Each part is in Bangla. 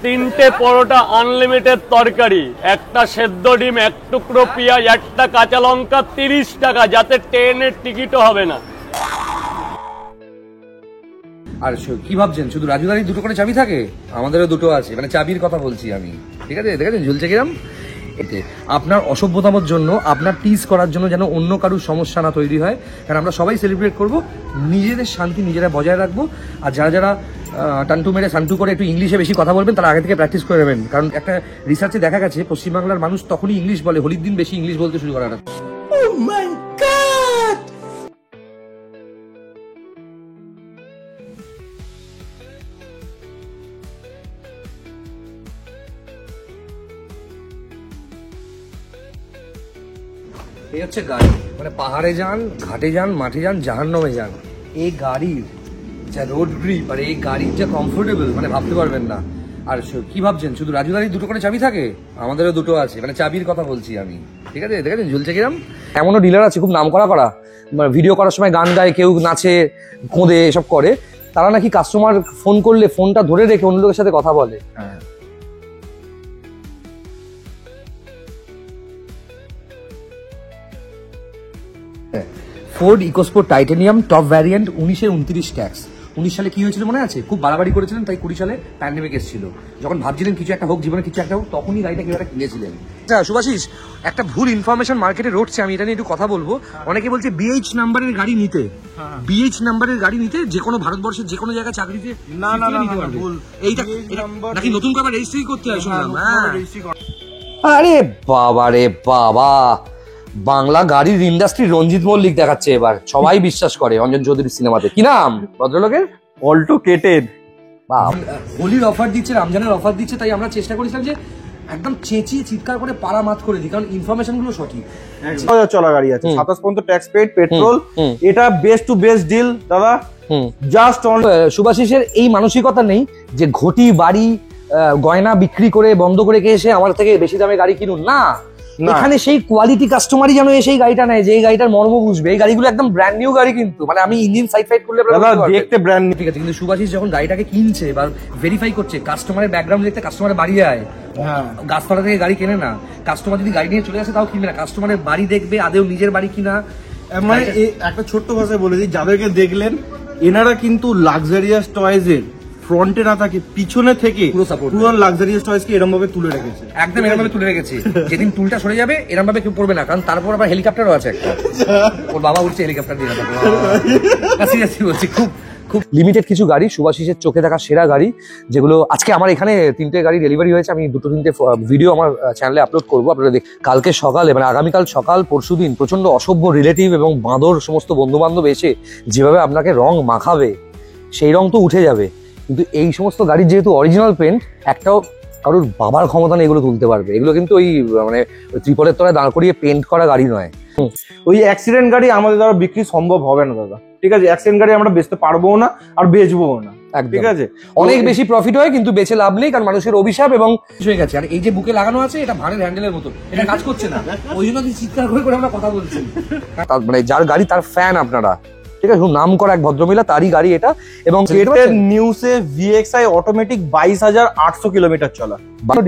তিনটে পরোটা আনলিমিটেড তরকারি, একটা সেদ্ধ ডিম, এক টুকরো পেঁয়াজ, একটা কাঁচা লঙ্কা, 30 টাকা, যাতে ট্রেনের টিকিটও হবে না। আর কি ভাবছেন শুধু রাজুদারই দুটো করে চাবি থাকে? আমাদেরও দুটো আছে, মানে চাবির কথা বলছি আমি, ঠিক আছে? দেখেছেন ঝুলছে কিরম? এতে আপনার অসভ্যতামর জন্য, আপনার টিজ করার জন্য যেন অন্য কারোর সমস্যা না তৈরি হয়, কারণ আমরা সবাই সেলিব্রেট করব, নিজেদের শান্তি নিজেরা বজায় রাখবো। আর যারা যারা টান্টু মেরে সান্টু করে একটু ইংলিশে বেশি কথা বলবেন, তারা আগে থেকে প্র্যাকটিস করে নেবেন, কারণ একটা রিসার্চে দেখা গেছে পশ্চিমবাংলার মানুষ তখনই ইংলিশ বলে হোলির দিন বেশি ইংলিশ বলতে শুরু করার। এই হচ্ছে গাড়ি, মানে পাহাড়ে যান, ঘাটে যান, মাঠে যান, জাহান্নামে যান, এই গাড়ির যা রোড গ্রিপ আর এই গাড়ির যা কমফোর্টেবল, মানে ভাবতে পারবেন না। আর কি ভাবছেন শুধু রাজুদারই দুটো করে চাবি থাকে? আমাদেরও দুটো আছে, মানে চাবির কথা বলছি আমি, ঠিক আছে? দেখেছেন ঝুলছে কিরম? এমনও ডিলার আছে খুব নাম করা ভিডিও করার সময় গান গায়, কেউ নাচে, খোঁদে, এসব করে। তারা নাকি কাস্টমার ফোন করলে ফোনটা ধরে রেখে অন্য লোকের সাথে কথা বলে। Ford EcoSport titanium top variant, 1929 tax. 19 সালে কি হয়েছিল মনে আছে? খুব বাড়াবাড়ি করেছিলেন, তাই 20 সালে প্যান্ডেমিক এসেছিল। যখন ভাবছিলেন কিছু একটা হোক, জীবনে কিছু একটা হোক, তখনই গাড়িটা কেউ একটা কিনেছিলেন। আচ্ছা সুভাষিস, একটা ভুল ইনফরমেশন মার্কেটে রটছে, আমি এটা নিয়ে একটু কথা বলবো। অনেকে বলছে BH নাম্বারের গাড়ি নিতে, BH নাম্বারের গাড়ি নিতে যে কোনো ভারতবর্ষের যে কোনো জায়গায় চাকরিতে না, ভুল। এইটা নাকি নতুন করে রেজিস্ট্রি করতে হয় শুনলাম। আরে বাবা রে বাবা, বাংলা গাড়ির ইন্ডাস্ট্রি রঞ্জিত মল্লিক দেখাচ্ছে এবার, সবাই বিশ্বাস করে অঞ্জন চৌধুরীর সিনেমাতে। কি নাম ভদ্রলোকের? অল্টো কেটেড। হোলির অফার দিচ্ছে, রমজানের অফার দিচ্ছে, তাই আমরা চেষ্টা করেছিলাম যে একদম চেঁচিয়ে চিৎকার করে পাড়া মাত করে দিই, কারণ ইনফরমেশন গুলো সঠিক। চলা গাড়ি আছে, 27 পর্যন্ত ট্যাক্স পেড, পেট্রোল, এটা বেস্ট টু বেস্ট ডিল দাদা। জাস্ট সুভাষিসের এই মানসিকতা নেই যে ঘটি বাড়ি গয়না বিক্রি করে বন্ধ করে এসে আমার থেকে বেশি দামে গাড়ি কিনুন, না। এখানে সেই কোয়ালিটি কাস্টমারই যেন এসে এই গাড়িটা নেয়, যে এই গাড়িটার মর্ম বুঝবে। এই গাড়িগুলো একদম ব্র্যান্ড নিউ গাড়ি, কিন্তু মানে আমি ইঞ্জিন সাইড করলে দেখতে ব্র্যান্ড নিউ, ঠিক আছে, কিন্তু সুভাষিস যখন গাড়িটাকে কিনছে বা ভেরিফাই করছে, কাস্টমারের ব্যাকগ্রাউন্ড দেখতে কাস্টমারের বাড়ি যায়, গাছপালা থেকে গাড়ি কেনে না। কাস্টমার যদি গাড়ি নিয়ে চলে আসে তাও কিনবে না, কাস্টমারের বাড়ি দেখবে, আদেও নিজের বাড়ি কিনা। মানে একটা ছোট্ট ভাষায় বলে দিই, যাদেরকে দেখলেন এনারা কিন্তু লাক্সারিয়াস টয়েজের ফ্রন্টে না থাকে, পিছনে থেকে পুরো লাক্সারিয়াস টয়েজকে এরকম ভাবে তুলে রেখেছে, একদম এরকম ভাবে তুলে রেখেছে। যেদিন টুলটা সরে যাবে এরকম ভাবে কেউ পড়বে না, কারণ তারপর আবার হেলিকপ্টারও আছে একটা, ওর বাবা উঠছে হেলিকপ্টার দিয়ে। বলছি খুব লিমিটেড কিছু গাড়ি, সুভাষিসের চোখে দেখা সেরা গাড়ি, যেগুলো আজকে আমার এখানে 3টে গাড়ি ডেলিভারি হয়েছে। আমি 2-3টে ভিডিও আমার চ্যানেলে আপলোড করবো, আপনারা কালকে সকালে, মানে আগামীকাল সকাল পরশুদিন প্রচন্ড অসভ্য রিলেটিভ এবং বাঁদর সমস্ত বন্ধু বান্ধব এসে যেভাবে আপনাকে রং মাখাবে, সেই রং তো উঠে যাবে, কিন্তু এই সমস্ত গাড়ির যেহেতু অরিজিনাল পেন্ট, একটাও কারোর বাবার ক্ষমতা নেই এগুলো তুলতে পারবে। এগুলো কিন্তু ওই মানে ত্রিপলের তলায় দাঁড় করিয়ে পেন্ট করা গাড়ি নয়। ওই অ্যাক্সিডেন্ট গাড়ি আমাদের দ্বারা বিক্রি সম্ভব হবে না দাদা, ঠিক আছে? অ্যাক্সিডেন্ট গাড়ি আমরা বেচতে পারবো না আর বেচবো না, ঠিক আছে? অনেক বেশি প্রফিট হয়, কিন্তু বেচে লাভ নেই, কারণ মানুষের অভিশাপ এবং হয়ে গেছে। আর এই যে বুকে লাগানো আছে, এটা ভাড়ের হ্যান্ডেলের মতো, এটা কাজ করছে না, ওই জন্য চিৎকার করে আমরা কথা বলছি। মানে যার গাড়ি তার ফ্যান আপনারা, ঠিক আছে? নাম করা এক ভদ্রমহিলা, তারই গাড়ি এটা। এবং নিউসে VXI অটোমেটিক 22,800 কিলোমিটার চলা।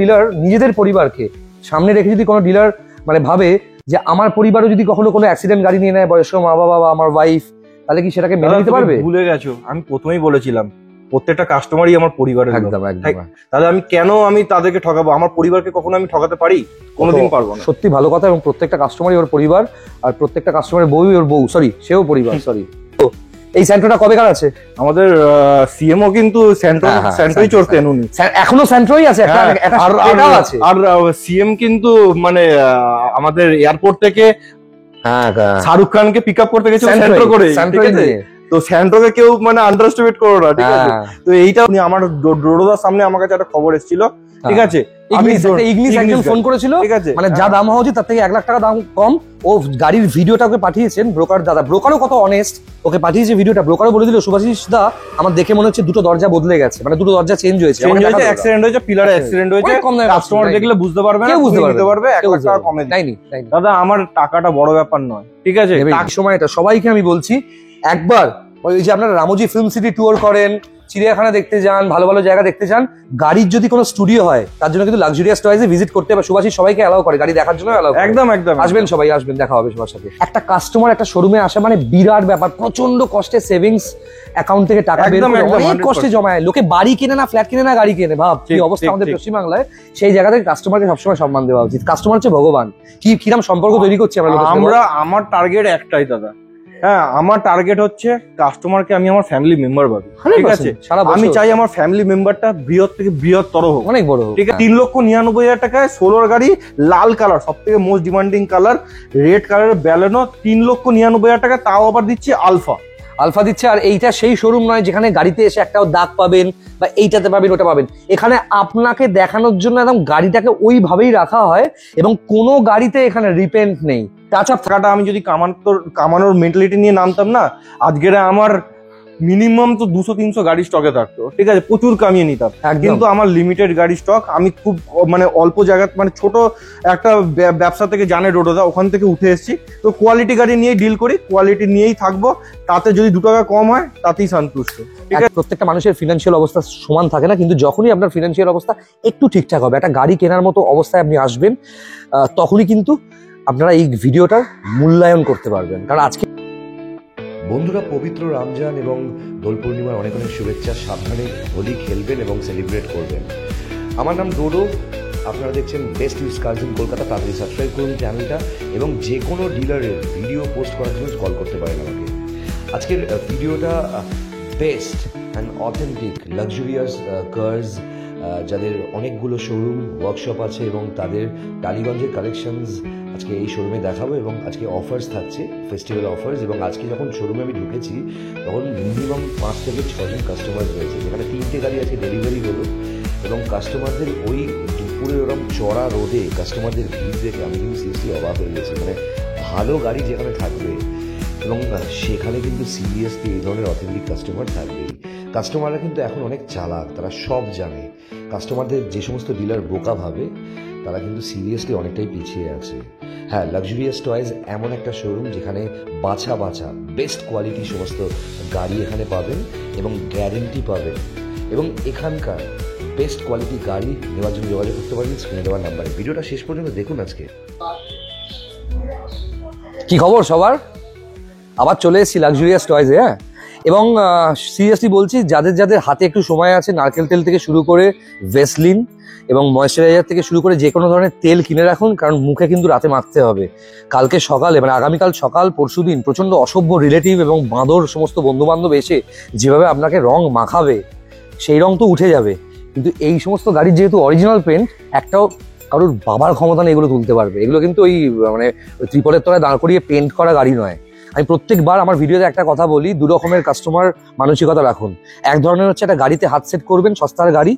ডিলার নিজেদের পরিবারকে সামনে রেখে যদি কোনো ডিলার মানে ভাবে যে আমার পরিবারও যদি কখনো কোনো অ্যাক্সিডেন্ট গাড়ি নিয়ে নেয়, বয়স্ক মা বাবা বা আমার ওয়াইফ, তাহলে কি সেটাকে মেনে নিতে পারবে? ভুলে গেছো, আমি প্রথমেই বলেছিলাম প্রত্যেকটা কাস্টমারই আমার পরিবারের। একদম। তাহলে আমি তাদেরকে ঠকাবো? আমার পরিবারকে কখনো আমি ঠকাতে পারি? কোনোদিন পারবো না। সত্যি ভালো কথা। এবং প্রত্যেকটা কাস্টমারই ওর পরিবার, আর প্রত্যেকটা কাস্টমারের বউ, সেও পরিবার। সরি, এই স্যান্ট্রোটা কবেকার আছে? আমাদের সিএমও কিন্তু স্যান্ট্রোই চড়তেন উনি, এখনো স্যান্ট্রোই আছে, আর সিএম কিন্তু মানে আমাদের এয়ারপোর্ট থেকে শাহরুখ খানকে পিক আপ করতে গেছে স্যান্ট্রো করে, ঠিক আছে? তো স্যান্ট্রোকে কেউ মানে আন্ডারএস্টিমেট করো না, ঠিক আছে? তো এইটা আমার ডোডোদার সামনে আমার কাছে একটা খবর এসেছিল, ঠিক আছে? ইগনিস একজন ফোন করেছিল, ঠিক আছে, মানে যা দাম হওয়া উচিত তার থেকে 1 লাখ টাকা দাম কম। ও গাড়ির ভিডিওটা ওকে পাঠিয়েছেন ব্রোকার দাদা, ব্রোকারও কত অনেস্ট, ওকে পাঠিয়েছে ভিডিওটা। ব্রোকারও বলে দিল, সুভাষিস দা আমার দেখে মনে হচ্ছে দুটো দরজা বদলে গেছে, মানে দুটো দরজা চেঞ্জ হয়েছে, অ্যাক্সিডেন্ট হয়েছে, পিলারে অ্যাক্সিডেন্ট হয়েছে, কাস্টমার দেখলে বুঝতে পারবে না, বুঝতে পারবে 1 লাখ টাকা কমে দেয়নি। দাদা আমার টাকাটা বড় ব্যাপার নয়, ঠিক আছে? সময় এটা সবাইকে আমি বলছি, একবার ওই যে আপনারা রামোজি ফিল্ম সিটি ট্যুর করেন, চিড়িয়াখানা দেখতে যান, ভালো ভালো জায়গা দেখতে যান, গাড়ির যদি কোনো স্টুডিও হয় তার জন্য কিন্তু লাক্সারিয়াস টয়েজে ভিজিট করতে বা সুভাষী সবাইকে অ্যালাউ করে, গাড়ি দেখার জন্য অ্যালাউ করে। একদম একদম আসবেন, সবাই আসবেন, দেখা হবে সবার সাথে। একটা কাস্টমার একটা শোরুমে আসা মানে বিরাট ব্যাপার, প্রচন্ড কষ্টে সেভিংস অ্যাকাউন্ট থেকে টাকা বের করে অনেক কষ্টে জমায়। লোকে বাড়ি কিনে না, ফ্ল্যাট কিনে না, গাড়ি কিনে। ভাব কি অবস্থা আমাদের পশ্চিমবাংলায়। সেই জায়গা থেকে কাস্টমারকে সবসময় সম্মান দেওয়া উচিত। কাস্টমার হচ্ছে ভগবান। কিরকম সম্পর্ক তৈরি করছি আমরা। আমার টার্গেট একটাই দাদা, হ্যাঁ আমার টার্গেট হচ্ছে কাস্টমারকে আমি আমার ফ্যামিলি মেম্বার ভাবি, ঠিক আছে? আমি চাই আমার ফ্যামিলি মেম্বারটা বৃহৎ থেকে বৃহত্তর হোক, অনেক বড় হোক, ঠিক আছে? 3,99,000 টাকায় 16 গাড়ি, লাল কালার, সব থেকে মোস্ট ডিমান্ডিং কালার, রেড কালারের ব্যালেনো, 3,99,000 টাকা, তাও আবার দিচ্ছি আলফা দিচ্ছে। আর এইটা সেই শোরুম নয় যেখানে গাড়িতে এসে একটাও দাগ পাবেন বা এইটাতে পাবেন ওটা পাবেন। এখানে আপনাকে দেখানোর জন্য একদম গাড়িটাকে ওইভাবেই রাখা হয় এবং কোনো গাড়িতে এখানে রিপেন্ট নেই। টাচআপ থাকাটা, আমি যদি কামানোর মেন্টালিটি নিয়ে নামতাম না, আজকের আমার মিনিমাম তো 200-300 গাড়ি স্টকে থাকতো, ঠিক আছে? প্রচুর কামিয়ে নিতাম। কিন্তু আমার লিমিটেড গাড়ি স্টক, আমি খুব মানে অল্প জায়গা, মানে ছোট একটা ব্যবসা থেকে জানে রোডোদা, ওখান থেকে উঠে এসেছি। তো কোয়ালিটি গাড়ি নিয়েই ডিল করি, কোয়ালিটি নিয়েই থাকবো, তাতে যদি 2 টাকা কম হয় তাতেই সন্তুষ্ট, ঠিক আছে? প্রত্যেকটা মানুষের ফিনান্সিয়াল অবস্থা সমান থাকে না, কিন্তু যখনই আপনার ফিনান্সিয়াল অবস্থা একটু ঠিকঠাক হবে, একটা গাড়ি কেনার মতো অবস্থায় আপনি আসবেন, তখনই কিন্তু আপনারা এই ভিডিওটার মূল্যায়ন করতে পারবেন। কারণ আজকে বন্ধুরা, পবিত্র রমজান এবং দোল পূর্ণিমার অনেক অনেক শুভেচ্ছা। সাবধানে হোলি খেলবেন এবং সেলিব্রেট করবেন। আমার নাম ডোডো, আপনারা দেখছেন best use cars in Kolkata. তাড়াতাড়ি সাবস্ক্রাইব করুন চ্যানেলটা এবং যে কোনো ডিলারের ভিডিও পোস্ট করার জন্য কল করতে পারেন আমাকে। আজকের ভিডিওটা best and authentic luxurious cars, যাদের অনেকগুলো শোরুম ওয়ার্কশপ আছে এবং তাদের টালিগঞ্জের কালেকশনস আজকে এই শোরুমে দেখাবো এবং আজকে অফার্স থাকছে, ফেস্টিভ্যাল অফার্স। এবং আজকে যখন শোরুমে আমি ঢুকেছি তখন মিনিমাম 5 থেকে 6 জন কাস্টমার রয়েছে, যেখানে 3টে গাড়ি আজকে ডেলিভারি হলো। এবং কাস্টমারদের ওই দুপুরে ওরকম চড়া রোদে কাস্টমারদের ভিড় দেখে আমি কিন্তু সিরিয়াসলি অবাক হয়ে গেছি। মানে ভালো গাড়ি যেখানে থাকবে এবং সেখানে কিন্তু সিরিয়াসলি এই ধরনের অথেন্টিক কাস্টমার থাকবেই। কাস্টমাররা কিন্তু এখন অনেক চালাক, তারা সব জানে। কাস্টমারদের যে সমস্ত ডিলার বোকা ভাবে, তারা কিন্তু সিরিয়াসলি অনেকটাই পিছিয়ে আছে। হ্যাঁ, লাক্সারিয়াস টয়েজ এমন একটা শোরুম যেখানে বাছা বেস্ট কোয়ালিটি সমস্ত গাড়ি এখানে পাবেন এবং গ্যারেন্টি পাবেন। এবং এখানকার বেস্ট কোয়ালিটি গাড়ি নেওয়ার জন্য যোগাযোগ করতে পারেন স্ক্রিনে দেওয়ার নাম্বারে। ভিডিওটা শেষ পর্যন্ত দেখুন। আজকে কি খবর সবার? আবার চলে এসেছি লাক্সারিয়াস টয়েজে। হ্যাঁ, এবং সিরিয়াসলি বলছি, যাদের যাদের হাতে একটু সময় আছে, নারকেল তেল থেকে শুরু করে ভেসলিন এবং ময়েশ্চারাইজার থেকে শুরু করে যে কোনো ধরনের তেল কিনে রাখুন, কারণ মুখে কিন্তু রাতে মাখতে হবে। কালকে সকালে মানে আগামীকাল সকাল পরশুদিন প্রচণ্ড অসভ্য রিলেটিভ এবং বাঁদর সমস্ত বন্ধুবান্ধব এসে যেভাবে আপনাকে রং মাখাবে, সেই রং তো উঠে যাবে। কিন্তু এই সমস্ত গাড়ির যেহেতু অরিজিনাল পেন্ট, একটাও কারোর বাবার ক্ষমতা নেই এগুলো তুলতে পারবে। এগুলো কিন্তু ওই মানে ত্রিপলের তলায় দাঁড় করিয়ে পেন্ট করা গাড়ি নয়। আমি প্রত্যেকবার আমার ভিডিওতে একটা কথা বলি, 2 রকমের কাস্টমার মানসিকতা রাখুন। এক ধরনের হচ্ছে একটা গাড়িতে হাত সেট করবেন, সস্তার গাড়ি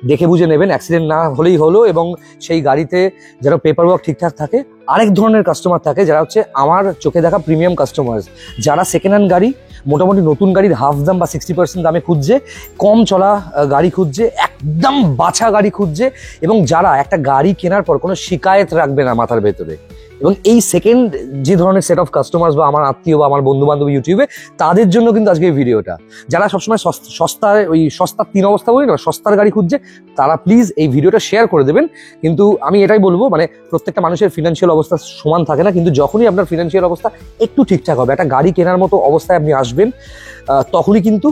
দেখে বুঝে নেবেন, অ্যাক্সিডেন্ট না হলেই হলো এবং সেই গাড়িতে যেন পেপার ওয়ার্ক ঠিকঠাক থাকে। আরেক ধরনের কাস্টমার থাকে যারা হচ্ছে আমার চোখে দেখা প্রিমিয়াম কাস্টমার, যারা সেকেন্ড হ্যান্ড গাড়ি মোটামুটি নতুন গাড়ির হাফ দাম বা 60% দামে খুঁজছে, কম চলা গাড়ি খুঁজছে, একদম বাছা গাড়ি খুঁজছে এবং যারা একটা গাড়ি কেনার পর কোনো শিকায়ত রাখবে না মাথার ভেতরে। এবং এই সেকেন্ড যে ধরনের সেট অফ কাস্টমার্স বা আমার আত্মীয় বা আমার বন্ধু বান্ধব ইউটিউবে, তাদের জন্য কিন্তু আজকে এই ভিডিওটা। যারা সবসময় সস্তায় ওই সস্তার 3 অবস্থা বলি না, সস্তার গাড়ি খুঁজছে, তারা প্লিজ এই ভিডিওটা শেয়ার করে দেবেন। কিন্তু আমি এটাই বলবো, মানে প্রত্যেকটা মানুষের ফিনান্সিয়াল অবস্থা সমান থাকে না, কিন্তু যখনই আপনার ফিনান্সিয়াল অবস্থা একটু ঠিকঠাক হবে, একটা গাড়ি কেনার মতো অবস্থায় আপনি আসবেন, তখনই কিন্তু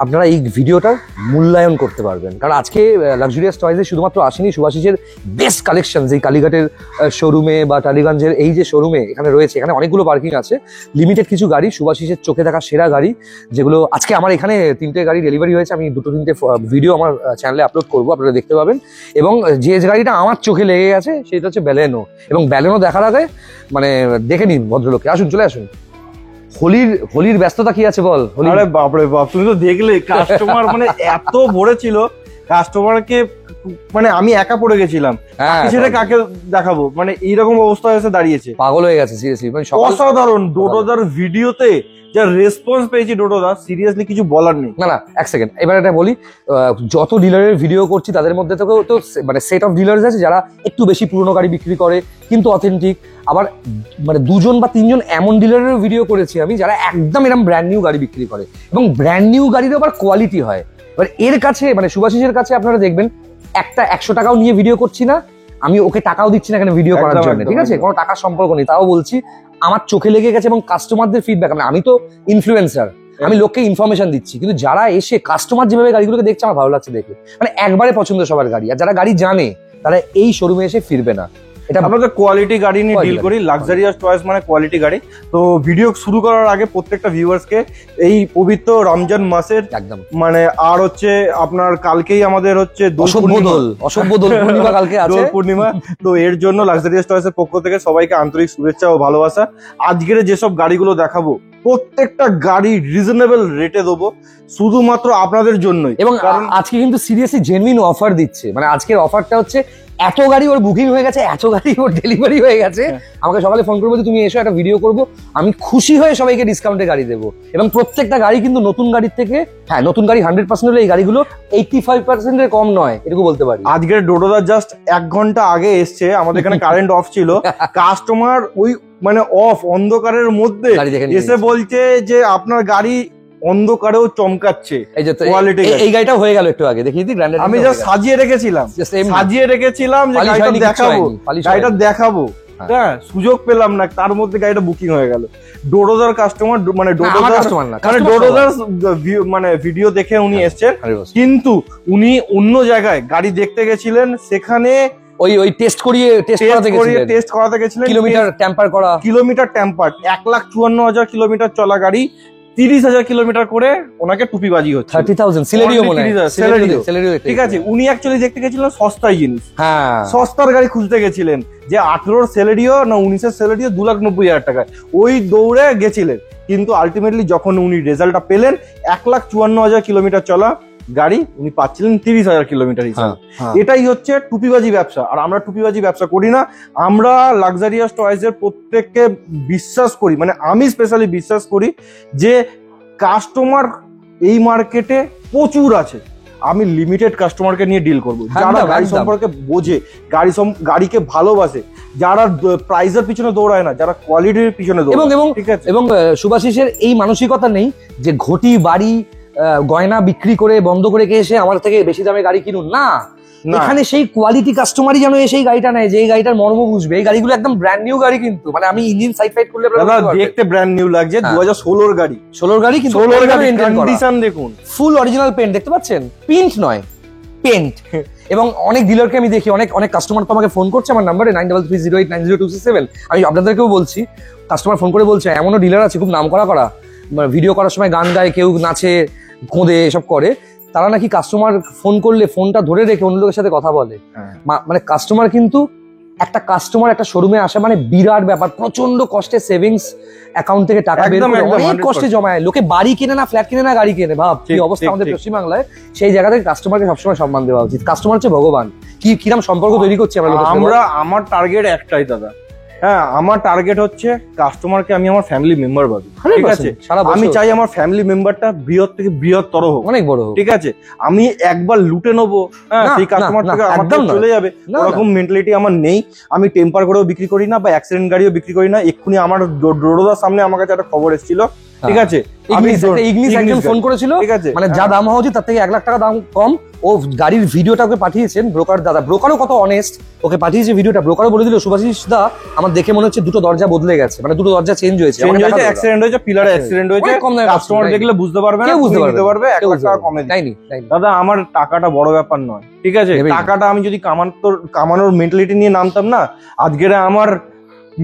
আপনারা এই ভিডিওটার মূল্যায়ন করতে পারবেন। কারণ আজকে লাক্সারিয়াস টয়েজে শুধুমাত্র আসেনি শুভাশিসের বেস্ট কালেকশন, এই কালীঘাটের শোরুমে বা টালিগঞ্জের এই যে শোরুমে এখানে রয়েছে, এখানে অনেকগুলো পার্কিং আছে। লিমিটেড কিছু গাড়ি, শুভাশিসের চোখে দেখা সেরা গাড়ি, যেগুলো আজকে আমার এখানে 3টে গাড়ি ডেলিভারি হয়েছে। আমি 2-3টে ভিডিও আমার চ্যানেলে আপলোড করবো, আপনারা দেখতে পাবেন। এবং যে গাড়িটা আমার চোখে লেগে গেছে সেটা হচ্ছে ব্যালেনো। এবং ব্যালেনো দেখার আগে মানে দেখে নিন ভদ্রলোককে। আসুন, চলে আসুন। হোলির ব্যস্ততা কি আছে বল? আরে বাপরে বাপ, তুমি তো দেখলে কাস্টমার মানে এত ভরে ছিল, কাস্টমারকে মানে আমি একা পড়ে গেছিলাম, হ্যাঁ, সেটা কাকে দেখাবো, মানে এইরকম অবস্থা এসে দাঁড়িয়েছে। পাগল হয়ে গেছে সিরিয়াসলি, মানে অসাধারণ ডোডোদার ভিডিওতে যা রেসপন্স পেয়েছি ডোডোদা, সিরিয়াসলি কিছু বলার নেই। না এক সেকেন্ড, এবার এটা বলি, যত ডিলারের ভিডিও করছি তাদের মধ্যে থেকেও তো মানে সেট অফ ডিলার্স আছে যারা একটু বেশি পুরনো গাড়ি বিক্রি করে কিন্তু অথেন্টিক, আবার মানে 2 বা 3 এমন ডিলারের ভিডিও করেছি আমি যারা একদম এরকম ব্র্যান্ড নিউ গাড়ি বিক্রি করে এবং ব্র্যান্ড নিউ গাড়ির আবার কোয়ালিটি হয়। এবার এর কাছে মানে শুভাশিসের কাছে আপনারা দেখবেন একটা 100 টাকাও নিয়ে ভিডিও করছি না, আমি ওকে টাকাও দিচ্ছি না এখানে ভিডিও করার জন্য, ঠিক আছে, কোনো টাকার সম্পর্ক নেই, তাও বলছি আমার চোখে লেগে গেছে এবং কাস্টমারদের ফিডব্যাক, আমি তো ইনফ্লুয়েন্সার, আমি লোককে ইনফরমেশন দিচ্ছি, কিন্তু যারা এসে কাস্টমার যেভাবে গাড়িগুলোকে দেখছে আমার ভালো লাগছে দেখে, মানে একবারে পছন্দ সবার গাড়ি, আর যারা গাড়ি জানে তারা এই শোরুমে এসে ফিরবে না। এটা আমরা তো কোয়ালিটি গাড়ি নিয়ে ডিল করি, লাক্সারিয়াস চয়েস মানে কোয়ালিটি গাড়ি। তো ভিডিও শুরু করার আগে প্রত্যেকটা ভিউয়ার্সকে এই পবিত্র রমজান মাসের একদম মানে আর হচ্ছে আপনার কালকেই আমাদের হচ্ছে অসভ্য দোল পূর্ণিমা কালকে আছে, দোল পূর্ণিমা। তো এর জন্য লাক্সারিয়াস চয়েসের পক্ষ থেকে সবাইকে আন্তরিক শুভেচ্ছা ও ভালোবাসা। আজকের যেসব গাড়িগুলো দেখাবো প্রত্যেকটা গাড়ি রিজনেবল রেটে দেবো শুধুমাত্র আপনাদের জন্যই, এবং আজকে কিন্তু সিরিয়াসলি জেনুইন অফার দিচ্ছে, মানে আজকের অফারটা হচ্ছে এত গাড়ি ওর বুকিং হয়ে গেছে, এত গাড়ি ওর ডেলিভারি হয়ে গেছে, আমাকে সকালে ফোন করবো যে তুমি এসো একটা ভিডিও করবো, আমি খুশি হয়ে সবাইকে ডিসকাউন্টে গাড়ি দেবো। এবং প্রত্যেকটা গাড়ি কিন্তু নতুন গাড়ির থেকে, হ্যাঁ নতুন গাড়ি 100% হলে এই গাড়িগুলো 85% এর কম নয়, এটুকু বলতে পারি। আজকের ডোডোদা জাস্ট 1 ঘন্টা আগে এসছে, আমাদের এখানে কারেন্ট অফ ছিল, কাস্টমার ওই মানে অফ অন্ধকারের মধ্যে এসে বলছে যে আপনার গাড়ি অন্ধকারেও চমকাচ্ছে, এই গাড়িটা হয়ে গেল একটু আগে দেখিয়ে দিই, আমি জাস্ট সাজিয়ে রেখেছিলাম যে গাড়িটা দেখাবো, হ্যাঁ সুযোগ পেলাম না, তার মধ্যে গাড়িটা বুকিং হয়ে গেল। ডোডোদার কাস্টমার মানে ডোডোদার মানে ভিডিও দেখে উনি এসছেন, কিন্তু উনি অন্য জায়গায় গাড়ি দেখতে গেছিলেন, সেখানে ওই টেস্ট করাতে গেছিলেন, কিলোমিটার টেম্পার 1,54,000 কিলোমিটার চলা গাড়ি 30,000 কিলোমিটার করে ওনাকে টুপিবাজি হচ্ছে, 30,000 সিলেরিও মনে হয়, ঠিক আছে। উনি অ্যাকচুয়ালি দেখতে গেছিলেন সস্তায় জিনিস, হ্যাঁ সস্তার গাড়ি খুঁজতে গেছিলেন, যে 18 সেলেরিও না 19 সেলেরিও 2,90,000 টাকায়, ওই দৌড়ে গেছিলেন, কিন্তু আলটিমেটলি যখন উনি রেজাল্টটা পেলেন 1,54,000 কিলোমিটার চলা গাড়ি উনি পাচ্ছিলেন 30,000 কিলোমিটার হিসাবে। এটাই হচ্ছে টুপিবাজি ব্যবসা, আর আমরা টুপিবাজি ব্যবসা করি না, আমরা লাক্সারিয়াস টয়েজের প্রত্যেককে বিশ্বাস করি, মানে আমি স্পেশালি বিশ্বাস করি যে কাস্টমার এই মার্কেটে প্রচুর আছে, আমি লিমিটেড কাস্টমারকে নিয়ে ডিল করবো, যারা গাড়ি সম্পর্কে বোঝে, গাড়িকে ভালোবাসে, যারা প্রাইজের পিছনে দৌড়ায় না, যারা কোয়ালিটির পিছনে দৌড়ায়, ঠিক আছে। এবং শুভাশিসের এই মানসিকতা নেই যে ঘটি বাড়ি গয়না বিক্রি করে বন্ধ করে এসে আমার থেকে বেশি দামে গাড়ি কিনুন, না, এখানে সেই কোয়ালিটি কাস্টমারই যেন সেই গাড়িটা নেয় যে এই গাড়িটার মর্ম বুঝবে। এই গাড়িগুলো একদম ব্র্যান্ড নিউ গাড়ি, কিন্তু মানে আমি ইঞ্জিন সাইড ফাইড করলে দেখতে ব্র্যান্ড নিউ লাগছে, 2016 গাড়ি, 16 গাড়ি, কিন্তু কন্ডিশন দেখুন, ফুল অরিজিনাল পেন্ট দেখতে পাচ্ছেন, প্রিন্ট নয় পেন্ট। এবং অনেক ডিলারকে আমি দেখি, অনেক কাস্টমার তো আমাকে ফোন করছে আমার নাম্বারে 9330890267, আমি আপনাদেরকেও বলছি, কাস্টমার ফোন করে বলছে এমনও ডিলার আছে খুব নাম করা ভিডিও করার সময় গান গায়, কেউ নাচে কোঁদে এসব করে, তারা নাকি কাস্টমার ফোন করলে ফোনটা ধরে রেখে অন্য লোকের সাথে কথা বলে, মানে কাস্টমার কিন্তু একটা শোরুমে আসা মানে বিরাট ব্যাপার, প্রচন্ড কষ্টে সেভিংস অ্যাকাউন্ট থেকে টাকা বের করে অনেক কষ্টে জমায়, লোকে বাড়ি কিনে না, ফ্ল্যাট কিনে না, গাড়ি কিনে, ভাব কি অবস্থা আমাদের পশ্চিমবাংলায়। সেই জায়গা থেকে কাস্টমারকে সবসময় সম্মান দেওয়া উচিত, কাস্টমার হচ্ছে ভগবান। কিরকম সম্পর্ক তৈরি করছি আমরা আমার টার্গেট একটাই দাদা, হ্যাঁ আমার টার্গেট হচ্ছে কাস্টমারকে আমি আমার ফ্যামিলি মেম্বার ভাবি, ঠিক আছে, আমি চাই আমার ফ্যামিলি মেম্বারটা বৃহৎ থেকে বৃহত্তর হোক, অনেক বড় হোক, ঠিক আছে। আমি একবার লুটে নেবো, হ্যাঁ সেই কাস্টমার থেকে আমার চলে যাবে, ওরকম মেন্টালিটি আমার নেই। আমি টেম্পার করেও বিক্রি করি না বা অ্যাক্সিডেন্ট গাড়িও বিক্রি করি না। এক্ষুনি আমার ডোডোদার সামনে আমার কাছে একটা খবর এসেছিল, ঠিক আছে, ফোন করেছিল, মানে যা দাম হওয়া উচিত তার থেকে 1 লাখ টাকা দাম কম, ও গাড়ির ভিডিওটা ওকে পাঠিয়েছেন ব্রোকার দাদা, ব্রোকারও কত অনেস্ট, ওকে পাঠিয়েছে ভিডিওটা, ব্রোকারও বলে দিল শুভাশিস দা আমার দেখে মনে হচ্ছে 2টো দরজা বদলে গেছে, মানে 2টো দরজা চেঞ্জ হয়েছে, অ্যাক্সিডেন্ট হয়েছে, পিলারে অ্যাক্সিডেন্ট হয়েছে, কাস্টমার দেখলে বুঝতে পারবে না, বুঝতে পারবে 1 লাখ টাকা কমে দাদা। আমার টাকাটা বড় ব্যাপার নয়, ঠিক আছে, টাকাটা আমি যদি কামানোর মেন্টালিটি নিয়ে নামতাম না, আজকের আমার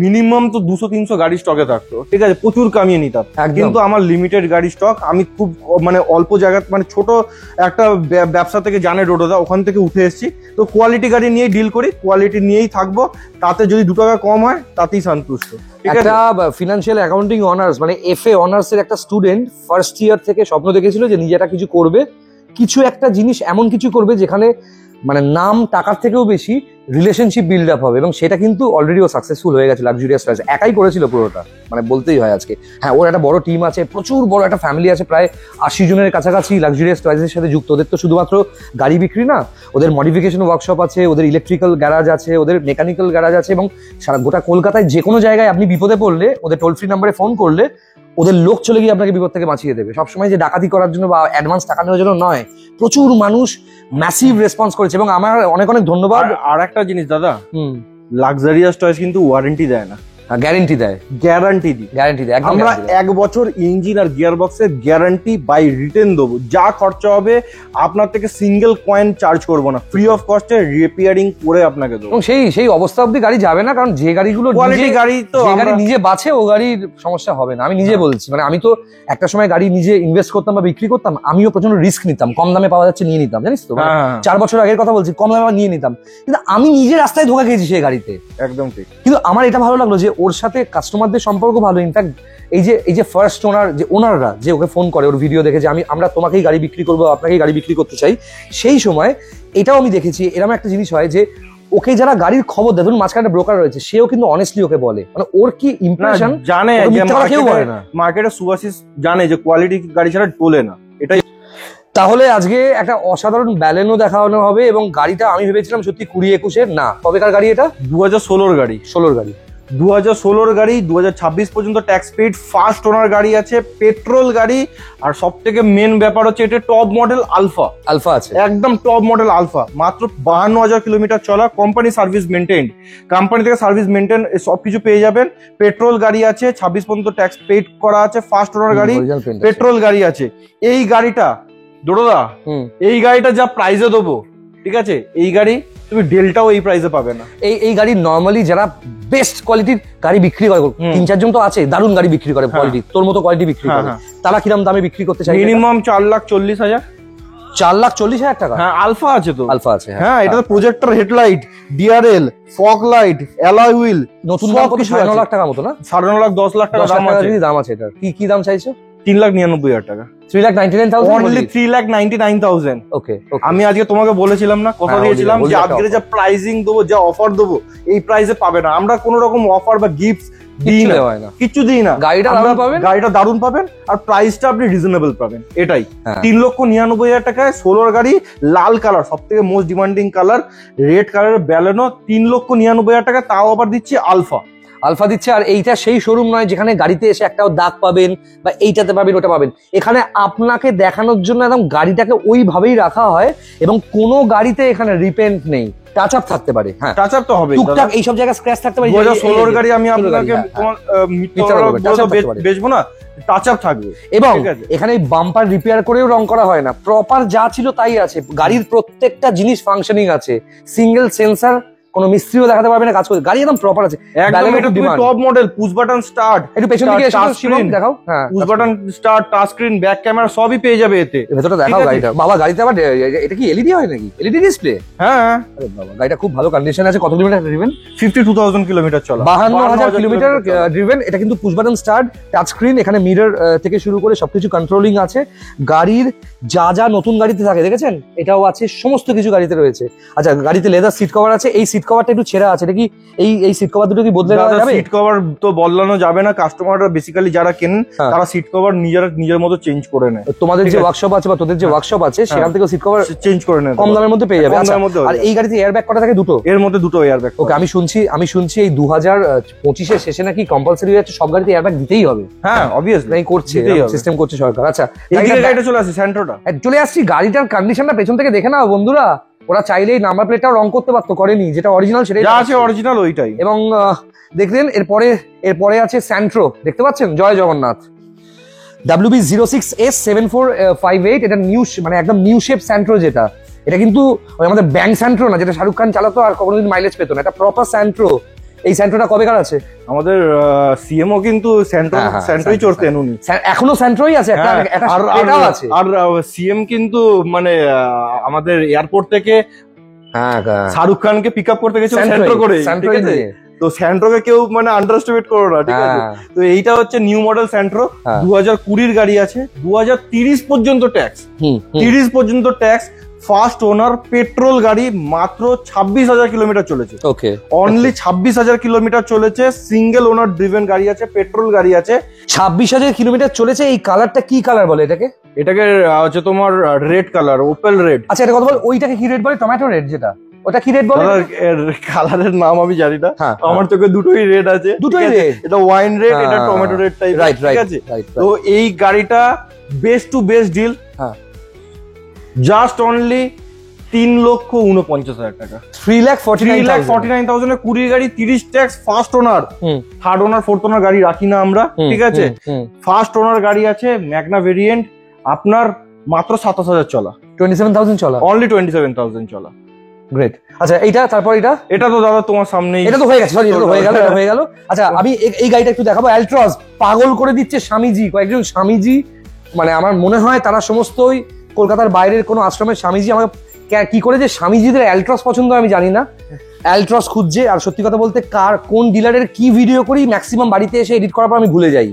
মিনিমাম তো 200-300 গাড়ি স্টকে থাকতো, ঠিক আছে, প্রচুর কামিয়ে নিতাম, কিন্তু আমার লিমিটেড গাড়ি স্টক, আমি খুব মানে অল্প জায়গা, মানে ছোট একটা ব্যবসা থেকে জানে ডোডোদা, ওখান থেকে উঠে এসেছি, তো কোয়ালিটি গাড়ি নিয়েই ডিল করি, কোয়ালিটি নিয়েই থাকবো, তাতে যদি 2 টাকা কম হয় তাতেই সন্তুষ্ট। একটা ফিনান্সিয়াল অ্যাকাউন্টিং অনার্স মানে FA অনার্স এর একটা স্টুডেন্ট ফার্স্ট ইয়ার থেকে স্বপ্ন দেখেছিল যে নিজে একটা কিছু করবে, কিছু একটা জিনিস এমন কিছু করবে যেখানে মানে নাম টাকার থেকেও বেশি রিলেশনশিপ বিল্ড আপ হবে, এবং সেটা কিন্তু অলরেডি ও সাকসেসফুল হয়ে গেছে লাক্সুরিয়াস চয়েস। একাই করেছিল পুরোটা, মানে বলতেই হয় আজকে। হ্যাঁ, ওর একটা বড় টিম আছে, প্রচুর বড় একটা ফ্যামিলি আছে, প্রায় 80 জনের কাছাকাছি লাক্সুরিয়াস চয়েসের সাথে যুক্ত। ওদের তো শুধুমাত্র গাড়ি বিক্রি না, ওদের মডিফিকেশন ওয়ার্কশপ আছে, ওদের ইলেকট্রিক্যাল গ্যারাজ আছে, ওদের মেকানিক্যাল গ্যারাজ আছে, এবং সারা গোটা কলকাতায় যে কোনো জায়গায় আপনি বিপদে পড়লে ওদের টোল ফ্রি নাম্বারে ফোন করলে ওদের লোক চলে গিয়ে আপনাকে বিপদ থেকে বাঁচিয়ে দেবে। সবসময় যে ডাকাতি করার জন্য বা অ্যাডভান্স টাকা নেওয়ার জন্য নয়, প্রচুর মানুষ ম্যাসিভ রেসপন্স করেছে, এবং আমার অনেক অনেক ধন্যবাদ। আর একটা জিনিস দাদা, লাক্সারিয়াস টয়েস কিন্তু ওয়ারেন্টি দেয় না, গ্যারেন্টি দেয়, গ্যারান্টি দিই, গ্যারেন্টি দেয়। আমরা 1 বছর ইঞ্জিন আর গিয়ার বক্সের গ্যারান্টি বাই রিটেন দেবো। যা খরচা হবে আপনার থেকে সিঙ্গেল কয়েন চার্জ করবো না, ফ্রি অফ কস্টে রিপেয়ারিং করে আপনাকে দেবো। এবং সেই অবস্থা অব্দি গাড়ি যাবে না, কারণ যে গাড়িগুলো কোয়ালিটি গাড়ি তো যে গাড়ি নিজে বাঁচে ও গাড়ির সমস্যা হবে না। আমি নিজে বলছি, মানে আমি তো একটা সময় গাড়ি নিজে ইনভেস্ট করতাম বা বিক্রি করতাম, আমিও প্রচন্ড রিস্ক নিতাম, কম দামে পাওয়া যাচ্ছে নিয়ে নিতাম, জানিস তো। 4 বছর আগের কথা বলছি, কম দামে নিয়ে নিতাম, কিন্তু আমি নিজে রাস্তায় ধোকা খেয়েছি সেই গাড়িতে। একদম ঠিক। কিন্তু আমার এটা ভালো লাগলো যে ওর সাথে কাস্টমারদের সম্পর্ক ভালো। ইনফ্যাক্ট এই যে ফার্স্ট ওনার, যে ওনাররা যে ওকে ফোন করে ওর ভিডিও দেখে যে আমরা তোমাকেই গাড়ি বিক্রি করবো, আপনাকেই গাড়ি বিক্রি করতে চাই, সেই সময় এটাও আমি দেখেছি এরকম একটা জিনিস হয় যে ওকে যারা গাড়ির খবর দেয়, ধরুন মাঝখানে ব্রোকার রয়েছে, সেও কিন্তু অনেস্টলি ওকে বলে, মানে ওর কি ইমপ্রেশন জানে, কেউ বলে না। মার্কেটে সুভাষিস জানে যে কোয়ালিটি গাড়ি ছাড়া তোলে না, এটাই। তাহলে আজকে একটা অসাধারণ ব্যালেনো দেখানো হবে, এবং গাড়িটা আমি ভেবেছিলাম সত্যি 20-21-এর না। কবেকার গাড়ি এটা? 2016 গাড়ি। 16 গাড়ি, 2016 গাড়ি, 2026 পর্যন্ত ট্যাক্স পেইড, ফার্স্ট ওনার গাড়ি আছে, পেট্রোল গাড়ি। আর সব থেকে মেন ব্যাপার হচ্ছে এটা টপ মডেল আলফা। আলফা আছে, একদম টপ মডেল আলফা। মাত্র 52,000 কিলোমিটার চলা, কোম্পানি সার্ভিস মেনটেন, কোম্পানি থেকে সার্ভিস মেনটেন সবকিছু পেয়ে যাবেন। পেট্রোল গাড়ি আছে, 26 পর্যন্ত ট্যাক্স পেইড করা আছে, ফার্স্ট ওনার গাড়ি, পেট্রোল গাড়ি আছে। এই গাড়িটা দোড়দা, এই গাড়িটা যা প্রাইসে দেবো, ঠিক আছে, এই গাড়ি তুমি ডেল্টাও এই প্রাইসে পাবে না। এই গাড়ি নরমালি যারা বেস্ট কোয়ালিটির গাড়ি বিক্রি করে, 3-4 জন তো আছে দারুণ গাড়ি বিক্রি করে, কোয়ালিটি তোর মতো কোয়ালিটি বিক্রি করে, তারা কিরম দামে বিক্রি করতে চায়? মিনিমাম 4,40,000। 4,40,000 টাকা? হ্যাঁ, আলফা আছে তো, আলফা আছে। হ্যাঁ, এটা তো projector headlight, DRL, fog light, alloy wheel, নতুন দাম কত? 9.5 লাখ টাকা মতো না? 9.5 10 লাখ টাকা দাম আছে এটা। কি দাম চাইছো? 3,99,000 টাকা। 3,99,000? অনলি 3,99,000। ওকে। আমি আজকে তোমাকে বলেছিলাম না, কথা দিয়েছিলাম যে আজকে যা প্রাইসিং দেবো, যা অফার দেবো, এই প্রাইসে পাবে না। আমরা কোন রকম অফার বা গিফট দিই না, কিচ্ছু দিই না। গাড়িটা দারুণ পাবেন, আর প্রাইসটা আপনি রিজনেবল পাবেন, এটাই। 3,99,000 টাকায় 16 গাড়ি, লাল কালার, সব থেকে মোস্ট ডিমান্ডিং কালার, রেড কালারের ব্যালেনো, 3,99,000 টাকা, তাও আবার দিচ্ছি আলফা দিচ্ছে। আর এইটা সেই শোরুম নয় যেখানে গাড়িতে এসে একটাও দাগ পাবেন বা এইটাতে পাবেন ওটা পাবেন। এখানে আপনাকে দেখানোর জন্য একদম গাড়িটাকে ওইভাবেই রাখা হয়, এবং কোনো গাড়িতে এখানে রিপেন্ট নেই, টাচ আপ থাকতে পারে। হ্যাঁ, টাচ আপ তো হবে, টুকটাক এই সব জায়গায় স্ক্র্যাচ থাকতে পারে। 2016 গাড়ি আমি আপনাকে বেচবো না, টাচ আপ থাকবে। এবং এখানে বাম্পার রিপেয়ার করেও রং করা হয় না, প্রপার যা ছিল তাই আছে। গাড়ির প্রত্যেকটা জিনিস ফাংশনিং আছে, সিঙ্গেল সেন্সার, কোনো মিস্ত্রিও দেখাতে পারবে না কাজ করে, গাড়ি একদম প্রপার আছে। একদম এটা তুমি top model, push button start, একটু পেছন দিকে এসে শিবম দেখাও। হ্যাঁ, push button start, touch screen, back camera সবই পেয়ে যাবে এতে। ভেতরটা দেখাও গাড়িটা। বাবা, গাড়িতে আবার এটা কি এলইডি হয় নাকি? LED display? হ্যাঁ। আরে বাবা, গাড়িটা খুব ভালো কন্ডিশন আছে। কত কিলোমিটার ড্রিভেন? 52,000 কিলোমিটার চলা, 52,000 কিলোমিটার ড্রিভেন। এটা কিন্তু push button start, touch screen, এখানে মিরর থেকে শুরু করে সবকিছু কন্ট্রোলিং আছে। গাড়ির যা নতুন গাড়িতে থাকে দেখেছেন, এটাও আছে, সমস্ত কিছু গাড়িতে রয়েছে। আচ্ছা, গাড়িতে লেদার সিট কভার আছে। এই সিট কভারটা একটু ছেঁড়া আছে, এটা কি এই সিট কভার দুটো কি বদলে দেওয়া যাবে? সিট কভার তো বদলানো যাবে না, কাস্টমাররা বেসিক্যালি যারা কেনেন তারা সিট কভার নিজের মতো চেঞ্জ করে নেয়। তোমাদের যে ওয়ার্কশপ আছে বা তোদের যে ওয়ার্কশপ আছে সেখান থেকে সিট কভার চেঞ্জ করে নেয়, কম দামের মধ্যে পেয়ে যাবে। আর এই গাড়িতে এয়ারব্যাগ কটা থাকে? দুটো। এর মধ্যে দুটো এয়ারব্যাগ। ওকে, আমি শুনছি এই 2025-এর শেষে নাকি কম্পালসারি হয়ে যাচ্ছে, সব গাড়িতে এয়ারব্যাগ দিতেই হবে। হ্যাঁ, অবভিয়াসলি করছে, সিস্টেম করছে সরকার। আচ্ছা, গাড়িটা চলে আসছে, স্যান্ট্রোটা চলে আসছি। গাড়িটার কন্ডিশনটা পেছন থেকে দেখে নাও বন্ধুরা। ওরা চাইলেই নাম্বার প্লেটটাও রং করতে পারতো, করেনি। যেটা অরিজিনাল সেটাই আছে, অরিজিনাল ওইটাই। এবং দেখলেন এরপরে আছে স্যান্ট্রো, দেখতে পাচ্ছেন, জয় জগন্নাথ। WB06S7458, এটা মানে একদম নিউ শেপ স্যান্ট্রো। যেটা এটা কিন্তু আমাদের ব্যাংক স্যান্ট্রো না, যেটা শাহরুখ খান চালাতো আর কোনোদিন মাইলেজ পেতো না। এটা প্রপার স্যান্ট্রো। এই স্যান্ট্রোটা কবেকার আছে? আমাদের সিএমও কিন্তু স্যান্ট্রোই চড়তেন উনি, এখনো স্যান্ট্রোই আছে। আর সিএম কিন্তু মানে আমাদের এয়ারপোর্ট থেকে শাহরুখ খানকে পিক আপ করতে গেছিল স্যান্ট্রো করে, ঠিক আছে? তো স্যান্ট্রোকে কেউ মানে আন্ডারএস্টিমেট করো না, ঠিক আছে? তো এইটা হচ্ছে নিউ মডেল স্যান্ট্রো, 2020 গাড়ি আছে, 2030 পর্যন্ত ট্যাক্স, 30 পর্যন্ত ট্যাক্স, ফার্স্ট ওনার পেট্রোল গাড়ি, মাত্র 26,000 কিলোমিটার চলেছে। ওকে, অনলি 26,000 কিলোমিটার চলেছে, সিঙ্গেল ওনার ড্রিভেন গাড়ি আছে, পেট্রোল গাড়ি আছে। 26,000 কিলোমিটার চলেছে। এই কালারটা কি কালার বলে এটাকে? এটাকে হচ্ছে তোমার রেড কালার, ওপেল রেড। আচ্ছা, এটা কথা বল, ওইটাকে কি রেড বলে? টমেটো রেড যেটা, ওটা কি রেড বলে? কালারের নাম আমি জানি না, হ্যাঁ, আমার চোখে দুটোই রেড আছে। দুটোই রেড, এটা ওয়াইন রেড, এটা টমেটো রেড টাইপ। রাইট, ঠিক আছে, তো এই গাড়িটা বেস্ট টু বেস্ট ডিল, হ্যাঁ, জাস্ট অনলি 3,49,000 টাকা। 3,49,000 20 গাড়ি, 30 ট্যাক্স, ফার্স্ট ওনার, থার্ড ওনার, ফোর্থ ওনার গাড়ি রাখি না আমরা। ঠিক আছে, ফার্স্ট ওনার গাড়ি আছে, ম্যাগনা ভেরিয়েন্ট, আপনার মাত্র 27,000 চলা, 27,000 চলা, অনলি 27,000 চলা। গ্রেট। আচ্ছা, এইটা, তারপর এটা তো দাদা তোমার সামনেই, এটা তো হয়ে গেছে, সরি, এটা তো হয়ে গেল, এটা হয়ে গেল। আচ্ছা, আমি এই গাড়িটা একটু দেখাবো। অ্যালট্রস পাগল করে দিচ্ছে স্বামীজি, কয়েকজন স্বামীজি, মানে আমার মনে হয় তারা সমস্তই কলকাতার বাইরের কোনো আশ্রমের স্বামীজি। আমাকে কি করে যে স্বামীজিদের অ্যালট্রস পছন্দ আমি জানি না, অ্যালট্রস খুঁজছে। আর সত্যি কথা বলতে, কোন ডিলারের কি ভিডিও করি ম্যাক্সিমাম বাড়িতে এসে এডিট করার পর আমি ভুলে যাই।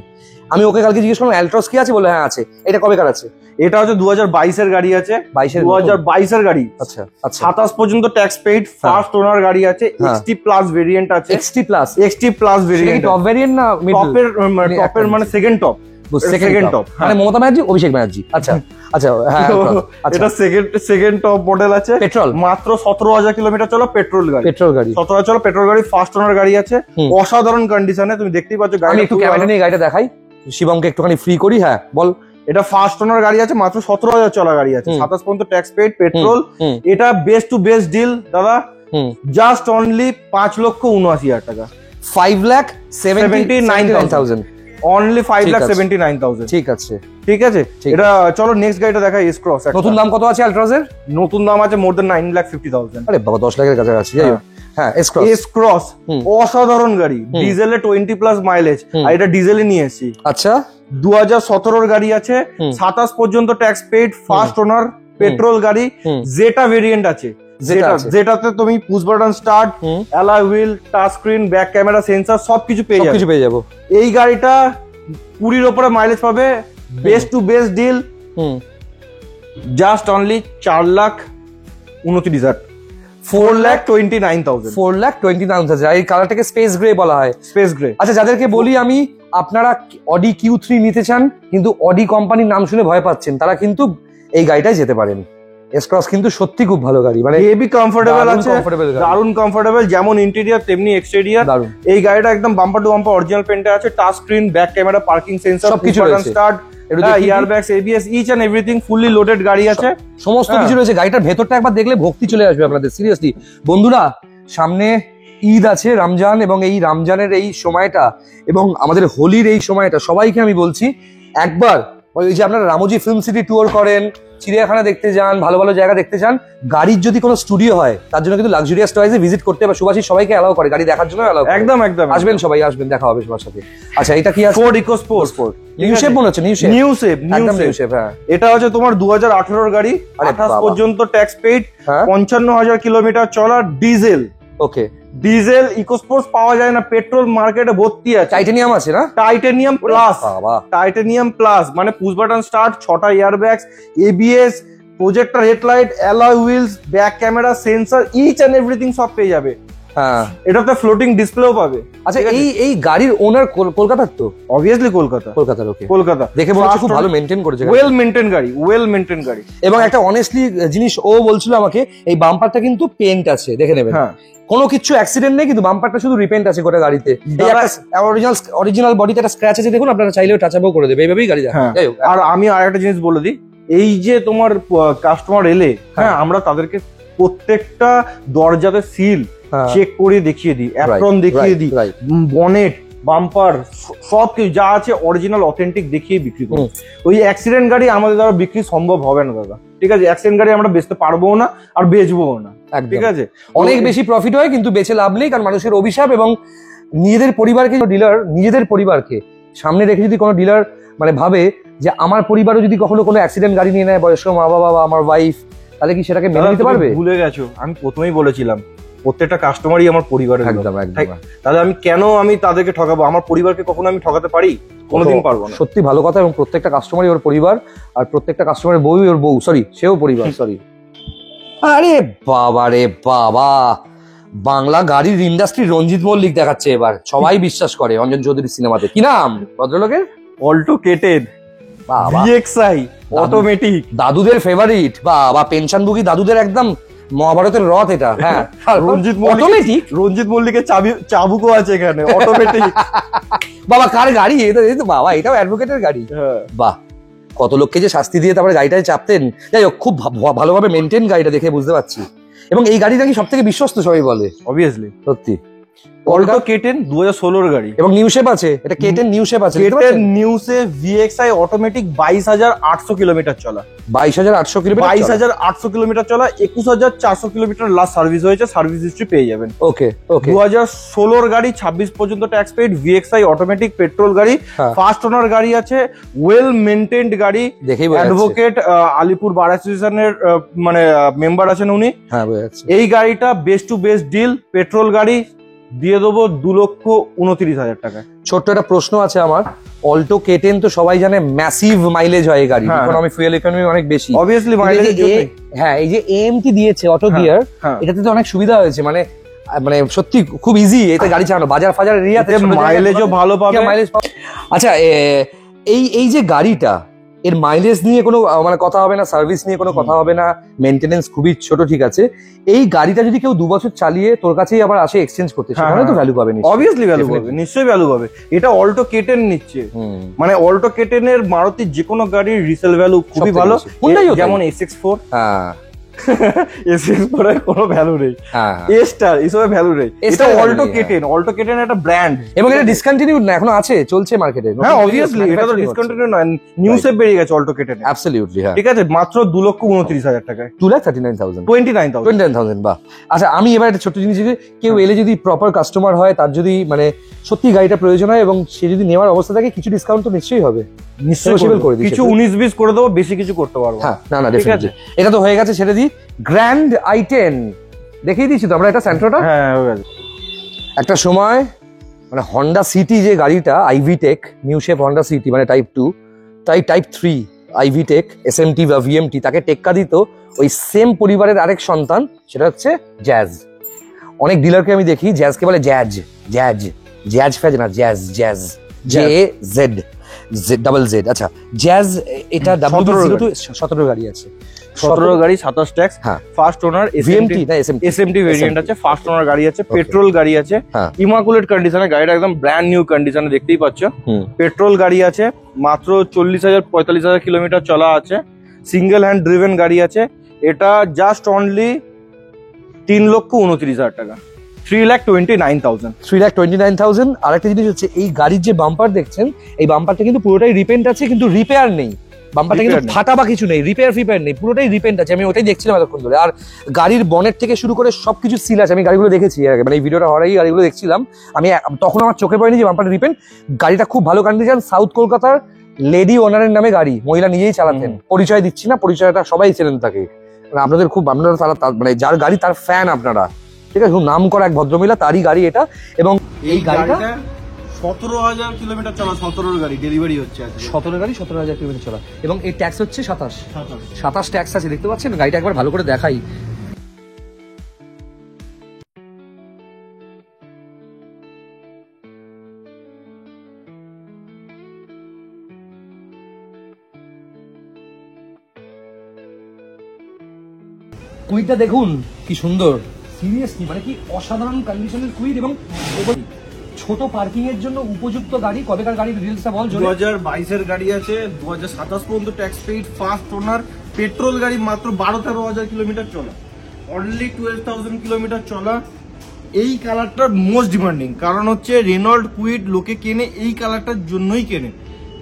আমি ওকে কালকে জিজ্ঞেস করলাম অ্যালট্রস কি আছে, বলে হ্যাঁ আছে। এটা কবেকার আছে? এটা হচ্ছে 2022-এর গাড়ি আছে। 2022-এর গাড়ি। আচ্ছা, আচ্ছা, 27 পর্যন্ত ট্যাক্স পেইড, ফার্স্ট ওনার গাড়ি আছে, এক্সটি প্লাস ভেরিয়েন্ট আছে। XT plus variant, top variant না টপের মানে সেকেন্ড টপ, সেকেন্ড টপ, মানে মমতা ব্যানার্জি, অভিষেক ব্যানার্জি। আচ্ছা, আচ্ছা, হ্যাঁ, এটা সেকেন্ড টপ মডেল আছে, পেট্রোল, মাত্র 17,000 কিলোমিটার চলা, পেট্রোল গাড়ি, 17,000 চলা পেট্রোল গাড়ি, ফার্স্ট ওনার গাড়ি আছে, অসাধারণ কন্ডিশনে, তুমি দেখতেই পাচ্ছ গাড়ি। আমি একটু ক্যামেরা নিয়ে গাড়িটা দেখাই, শিবমকে একটুখানি ফ্রি করি। হ্যাঁ, বল। এটা ফার্স্ট ওনার গাড়ি আছে, মাত্র 17,000 চলা গাড়ি আছে, 27 পর্যন্ত ট্যাক্স পেইড, পেট্রোল। এটা বেস্ট টু বেস্ট ডিল দাদা, জাস্ট অনলি 5,79,000 টাকা, 5,79,000, অনলি 5,79,000। ঠিক আছে, ঠিক আছে। এটা চলো নেক্সট গাড়িটা দেখাই, এস ক্রস। নতুন দাম কত আছে অ্যালট্রসের? নতুন দাম আছে মোর দেন 9,50,000। আরে বাবা, 10 লাখের কাছাকাছি। যাই হোক, হ্যাঁ, এস ক্রস অসাধারণ গাড়ি, ডিজেলে 20+ মাইলেজ, আর এটা ডিজেলে নিয়ে এসেছি। আচ্ছা, 2017-র গাড়ি আছে, 27 পর্যন্ত tax paid, first owner, petrol গাড়ি, জেটা ভেরিয়েন্ট আছে। যেটাতে তুমি push button start, alloy wheel, touch screen, back camera, sensor সবকিছু পেয়ে যাবো। এই গাড়িটা 20-র উপরে মাইলেজ পাবে, best to best deal, just only 4,29,000, 4,29,000, 4,29,000। এই কালারটাকে স্পেস গ্রে বলা হয়, স্পেস গ্রে। আচ্ছা, যাদেরকে বলি আমি, আপনারা অডি Q3 নিতে চান কিন্তু অডি কোম্পানির নাম শুনে ভয় পাচ্ছেন, তারা কিন্তু এই গাড়িটাই যেতে পারেন। এস ক্রস কিন্তু সত্যি খুব ভালো গাড়ি, মানে হেভি কমফোর্টেবল আছে, দারুণ কমফোর্টেবল, যেমন ইন্টেরিয়র তেমনি এক্সটেরিয়র। এই গাড়িটা একদম বাম্পার টু বাম্পার অরিজিনাল পেন্টে আছে, touch screen, back camera, parking sensor, সবকিছু রয়েছে, start, airbags, ABS, each and everything fully loaded গাড়ি আছে, সমস্ত কিছু রয়েছে। গাড়িটার ভেতরটা একবার দেখলে ভক্তি চলে আসবে আপনাদের, সিরিয়াসলি। বন্ধুরা, সামনে ঈদ আছে, রমজান, এবং এই রমজানের এই সময়টা এবং আমাদের হোলির এই সময়টা, সবাইকে আমি বলছি, একবার ওই যে আপনারা রামোজি ফিল্ম সিটি ট্যুর করেন, চিড়িয়াখানা দেখতে যান, ভালো ভালো জায়গা দেখতে যান, গাড়ির যদি কোনো স্টুডিও হয় তার জন্য কিন্তু লাক্সারিয়াস টয়েজে ভিজিট করতে হবে। সুভাষী সবাইকে অ্যালাউ করে, গাড়ি দেখার জন্য অ্যালাউ করে। একদম একদম আসবেন, সবাই আসবেন, দেখা হবে সবার সাথে। আচ্ছা, এটা কি আছে? ফোর্ড ইকোস্পোর্ট, নিউ শেপ মনে হচ্ছে, নিউ শেপ। হ্যাঁ, এটা হচ্ছে তোমার 2018-র গাড়ি, 28 পর্যন্ত ট্যাক্স পেইড, 55,000 কিলোমিটার চলা, ডিজেল। ওকে, ডিজেল ইকোস্পোর্টস পাওয়া যায় না, পেট্রোল মার্কেটে ভর্তি আছে। টাইটানিয়াম আছে না? টাইটানিয়াম প্লাস, মানে পুশ বাটন স্টার্ট, 6টা airbags, ABS, projector headlight, alloy wheels, back camera, sensor, each and everything সব পেয়ে যাবে। হ্যাঁ, এটাতে ফ্লোটিং ডিসপ্লেও পাবে। আচ্ছা, এই গাড়ির ওনার কলকাতার তো? অবভিয়াসলি কলকাতার। ওকে, কলকাতা দেখে মনে হচ্ছে খুব ভালো মেইনটেইন করেছে, ওয়েল মেইনটেইন গাড়ি। এবং একটা অনেস্টলি জিনিস ও বলছিল আমাকে, এই বাম্পারটা কিন্তু পেইন্ট আছে, দেখে নেবেন। হ্যাঁ, কোনো কিছু অ্যাক্সিডেন্ট নেই, কিন্তু বাম্পারটা শুধু রিপেন্ট আছে গোটা গাড়িতে। অরিজিনাল বডিতে একটা স্ক্র্যাচ আছে, দেখুন, আপনারা চাইলেও টাচ আপও করে দেবে, এইভাবেই গাড়ি দেখা। আর আমি আরেকটা জিনিস বলে দিই, এই যে তোমার কাস্টমার এলে, হ্যাঁ, আমরা তাদেরকে প্রত্যেকটা দরজাতে সিল চেক করে দেখিয়ে দিই, অ্যাপ্রন দেখিয়ে দিই, বনেট, বাম্পার, সবকিছু যা আছে অরিজিনাল অথেন্টিক দেখিয়ে বিক্রি করি। ওই অ্যাক্সিডেন্ট গাড়ি আমাদের দ্বারা বিক্রি সম্ভব হবে না দাদা, ঠিক আছে? অ্যাক্সিডেন্ট গাড়ি আমরা বেচতে পারবো না আর বেচবো না, ঠিক আছে? অনেক বেশি প্রফিট হয় কিন্তু বেচে লাভ নেই, কারণ মানুষের অভিশাপ। এবং নিজেদের পরিবারকে, ডিলার নিজেদের পরিবারকে সামনে রেখে যদি কোনো ডিলার মানে ভাবে যে আমার পরিবারও যদি কখনো কোনো অ্যাক্সিডেন্ট গাড়ি নিয়ে নেয়, বয়স্ক মা বাবা বা আমার ওয়াইফ, তাহলে কি সেটাকে মেনে নিতে পারবে? ভুলে গেছো, আমি প্রথমেই বলেছিলাম প্রত্যেকটা কাস্টমারই আমার পরিবারের। একদম। তাহলে আমি তাদেরকে ঠকাবো? আমার পরিবারকে কখনো আমি ঠকাতে পারি? কোনোদিন পারবো না। সত্যি ভালো কথা। এবং প্রত্যেকটা কাস্টমারই ওর পরিবার, আর প্রত্যেকটা কাস্টমারের বউ ওর বউ, সরি, সেও পরিবার, সরি। আরে বাবা রে বাবা, বাংলা গাড়ির ইন্ডাস্ট্রি রঞ্জিত মল্লিক দেখাচ্ছে এবার, সবাই বিশ্বাস করে অঞ্জন চৌধুরীর সিনেমাতে। কি নাম ভদ্রলোকের? অল্টো কেটেন বাবা, ভিএক্সআই অটোমেটিক, দাদুদের ফেভারিট। বাবা, পেনশনভোগী দাদুদের একদম মহাভারতের রথ এটা। হ্যাঁ, রঞ্জিত মল্লিকের চাবুকও আছে এখানে, অটোমেটিক। বাবা কার গাড়ি এটা? এই তো বাবা, এটাও অ্যাডভোকেটের গাড়ি। বাহ, কত লোককে যে শাস্তি দিয়ে তারপরে গাড়িটায় চাপতেন। যাই হোক, খুব ভালোভাবে মেনটেন গাড়িটা দেখে বুঝতে পারছি। এবং এই গাড়িটা কি সব থেকে বিশ্বস্ত সবাই বলে? অবভিয়াসলি, সত্যি। অল্টো কেটেন 2016 গাড়ি এবং নিউ শেপ আছে, এটা কেটেন নিউ শেপ আছে। কেটেন new shape VXI automatic, 22,800 kilometre চলা। 22,800 কিলোমিটার 22,800 কিলোমিটার চলা, 21,400 কিলোমিটার লাস্ট সার্ভিস হয়েছে, সার্ভিস হিস্ট্রি পেয়ে যাবেন। Okay okay. 2016 গাড়ি, 26 পর্যন্ত tax paid, VXI automatic, petrol গাড়ি, ফার্স্ট ওনার গাড়ি আছে, ওয়েল মেনটেন্ড গাড়ি। অ্যাডভোকেট আলিপুর বার অ্যাসোসিয়েশনের মানে মেম্বার আছেন উনি। হ্যাঁ, বুঝা যাচ্ছে। এই গাড়িটা best to best deal, petrol গাড়ি দিয়ে দেবো 2,29,000 টাকা। ছোট্ট একটা প্রশ্ন আছে আমার, অল্টো কেটেন তো সবাই জানে ম্যাসিভ মাইলেজ হয় এই গাড়ি, ইকোনমি ফুয়েল ইকোনমি অনেক বেশি। Obviously mileage. হ্যাঁ, এই যে এএমটি দিয়েছে অটো গিয়ার, এটাতে তো অনেক সুবিধা হয়েছে, মানে মানে সত্যি খুব ইজি এতে গাড়ি চালানো, বাজার ফাজার এরিয়াতে মাইলেজও ভালো পাবে। আচ্ছা, এই যে গাড়িটা, এর মাইলেজ নিয়ে কোনো মানে কথা হবে না, সার্ভিস নিয়ে কোনো কথা হবে না, মেইনটেনেন্স খুবই ছোট, ঠিক আছে। এই গাড়িটা যদি কেউ 2 বছর চালিয়ে তোর কাছেই আবার আসে এক্সচেঞ্জ করতে, সেখানে তো ভ্যালু পাবে। অবভিয়াসলি ভ্যালু পাবে, নিশ্চয়ই ভ্যালু পাবে। এটা অল্টো কেটেন নিচ্ছে, মানে অল্টো কেটেনের মারুতির যে কোনো গাড়ির রিসেল ভ্যালু খুবই ভালো, যেমন SX4। হ্যাঁ, SX4 এর কোনো ভ্যালু নেই, স্টার এসবে ভ্যালু নেই। এটা অল্টো কেটেন, অল্টো কেটেন একটা ব্র্যান্ড, এবং এটা ডিসকন্টিনিউড না, এখনো আছে, চলছে মার্কেটে। হ্যাঁ, অবভিয়াসলি এটা তো ডিসকন্টিনিউ নয়, নিউ শেপ বেরিয়ে গেছে অল্টো কেটেন। অ্যাবসলিউটলি, হ্যাঁ, ঠিক আছে। মাত্র 2,29,000 টাকায়, 2,39,000, 29,000। বাহ। আচ্ছা, আমি এবার একটা ছোট্ট জিনিস, কেউ এলে যদি প্রপার কাস্টমার হয়, তার যদি মানে সত্যি গাড়িটা প্রয়োজন হয় এবং সে যদি নেওয়ার অবস্থা থাকে, কিছু ডিসকাউন্ট তো নিশ্চয়ই হবে। নিশ্চয়ই করে দিই, কিছু 19-20 করে দেবো, বেশি কিছু করতে পারবো। হ্যাঁ, না ঠিক আছে, এটা তো হয়ে গেছে, ছেড়ে দিই। গ্র্যান্ড i10 দেখিয়ে দিচ্ছি তো আমরা, এটা সেন্ট্রোটা। হ্যাঁ, হয়ে গেছে। একটা সময় মানে হন্ডা সিটি যে গাড়িটা, iVTEC new shape Honda City, মানে টাইপ 2, তাই টাইপ 3 আইভি টেক এসএমটি বা ভিএমটি, তাকে টেক্কা দিত ওই সেম পরিবারের আরেক সন্তান, সেটা হচ্ছে জ্যাজ। অনেক ডিলারকে আমি দেখি জ্যাজকে বলে জ্যাজ জ্যাজ জ্যাজ ফ্যাজ না, জ্যাজ জ্যাজ, JAZ। আচ্ছা, জ্যাজ এটা 17 গাড়ি আছে, 17 গাড়ি, 27 ট্যাক্স। ফার্স্ট ওনার ভিএমটি না এসএমটি ভেরিয়েন্ট আছে, ফার্স্ট ওনার গাড়ি আছে, পেট্রোল গাড়ি আছে, ইমাকুলেট কন্ডিশনে, গাড়িটা একদম ব্র্যান্ড নিউ কন্ডিশনে, দেখতেই পাচ্ছ। পেট্রোল গাড়ি আছে, মাত্র 40,000-45,000 কিলোমিটার চলা আছে, সিঙ্গেল হ্যান্ড ড্রিভেন গাড়ি আছে। এটা জাস্ট অনলি 3,29,000 টাকা, 3,29,000। আর একটা জিনিস হচ্ছে, এই গাড়ির যে বাম্পার দেখছেন, এই বাম্পারটা কিন্তু পুরোটাই রিপেন্ট আছে, কিন্তু রিপেয়ার নেই। বাম্পারটা কিন্তু ফাটা বা কিছু নেই, রিপেয়ার নেই, পুরোটাই রিপেন্ট আছে। আমি ওটাই দেখছিলাম এতক্ষণ ধরে। আর গাড়ির বনেট থেকে শুরু করে সবকিছু সিল আছে, আমি গাড়িগুলো দেখেছি, মানে এই ভিডিওটা হওয়ার আগেই গাড়িগুলো দেখছিলাম আমি, তখন আমার চোখে পড়েনি যে বাম্পারটা রিপেন্ট। গাড়িটা খুব ভালো কন্ডিশন, সাউথ কলকাতার লেডি ওনারের নামে গাড়ি, মহিলা নিজেই চালাতেন। পরিচয় দিচ্ছি না, পরিচয়টা সবাই ছিলেন তাকে, মানে আপনারা মানে যার গাড়ি তার ফ্যান আপনারা, ঠিক আছে, খুব নাম করা এক ভদ্রমহিলা, তারই গাড়ি এটা। এবং এই গাড়িটা 17,000 কিলোমিটার চলা, 17 গাড়ি ডেলিভারি হচ্ছে, 17,000 কিলোমিটার চলা, এবং এই ট্যাক্স হচ্ছে 27 ট্যাক্স আছে, দেখতে পাচ্ছেন। গাড়িটা একবার ভালো করে দেখাই। কুইটটা দেখুন কি সুন্দর, সিরিয়াসলি মানে কি অসাধারণ কন্ডিশনের কুইট, এবং ছোট পার্কিং এর জন্য উপযুক্ত গাড়ি। কবেকার গাড়ি ডিটেইলসটা বল। 2022 এর গাড়ি আছে, 2027 পর্যন্ত tax paid, first owner, petrol গাড়ি, মাত্র 12-13,000 কিলোমিটার চলা, অনলি 12,000 কিলোমিটার চলা। এই কালারটার মোস্ট ডিমান্ডিং, কারণ হচ্ছে রেনল্ড কুইড লোকে কেনে এই কালারটার জন্যই কেনে।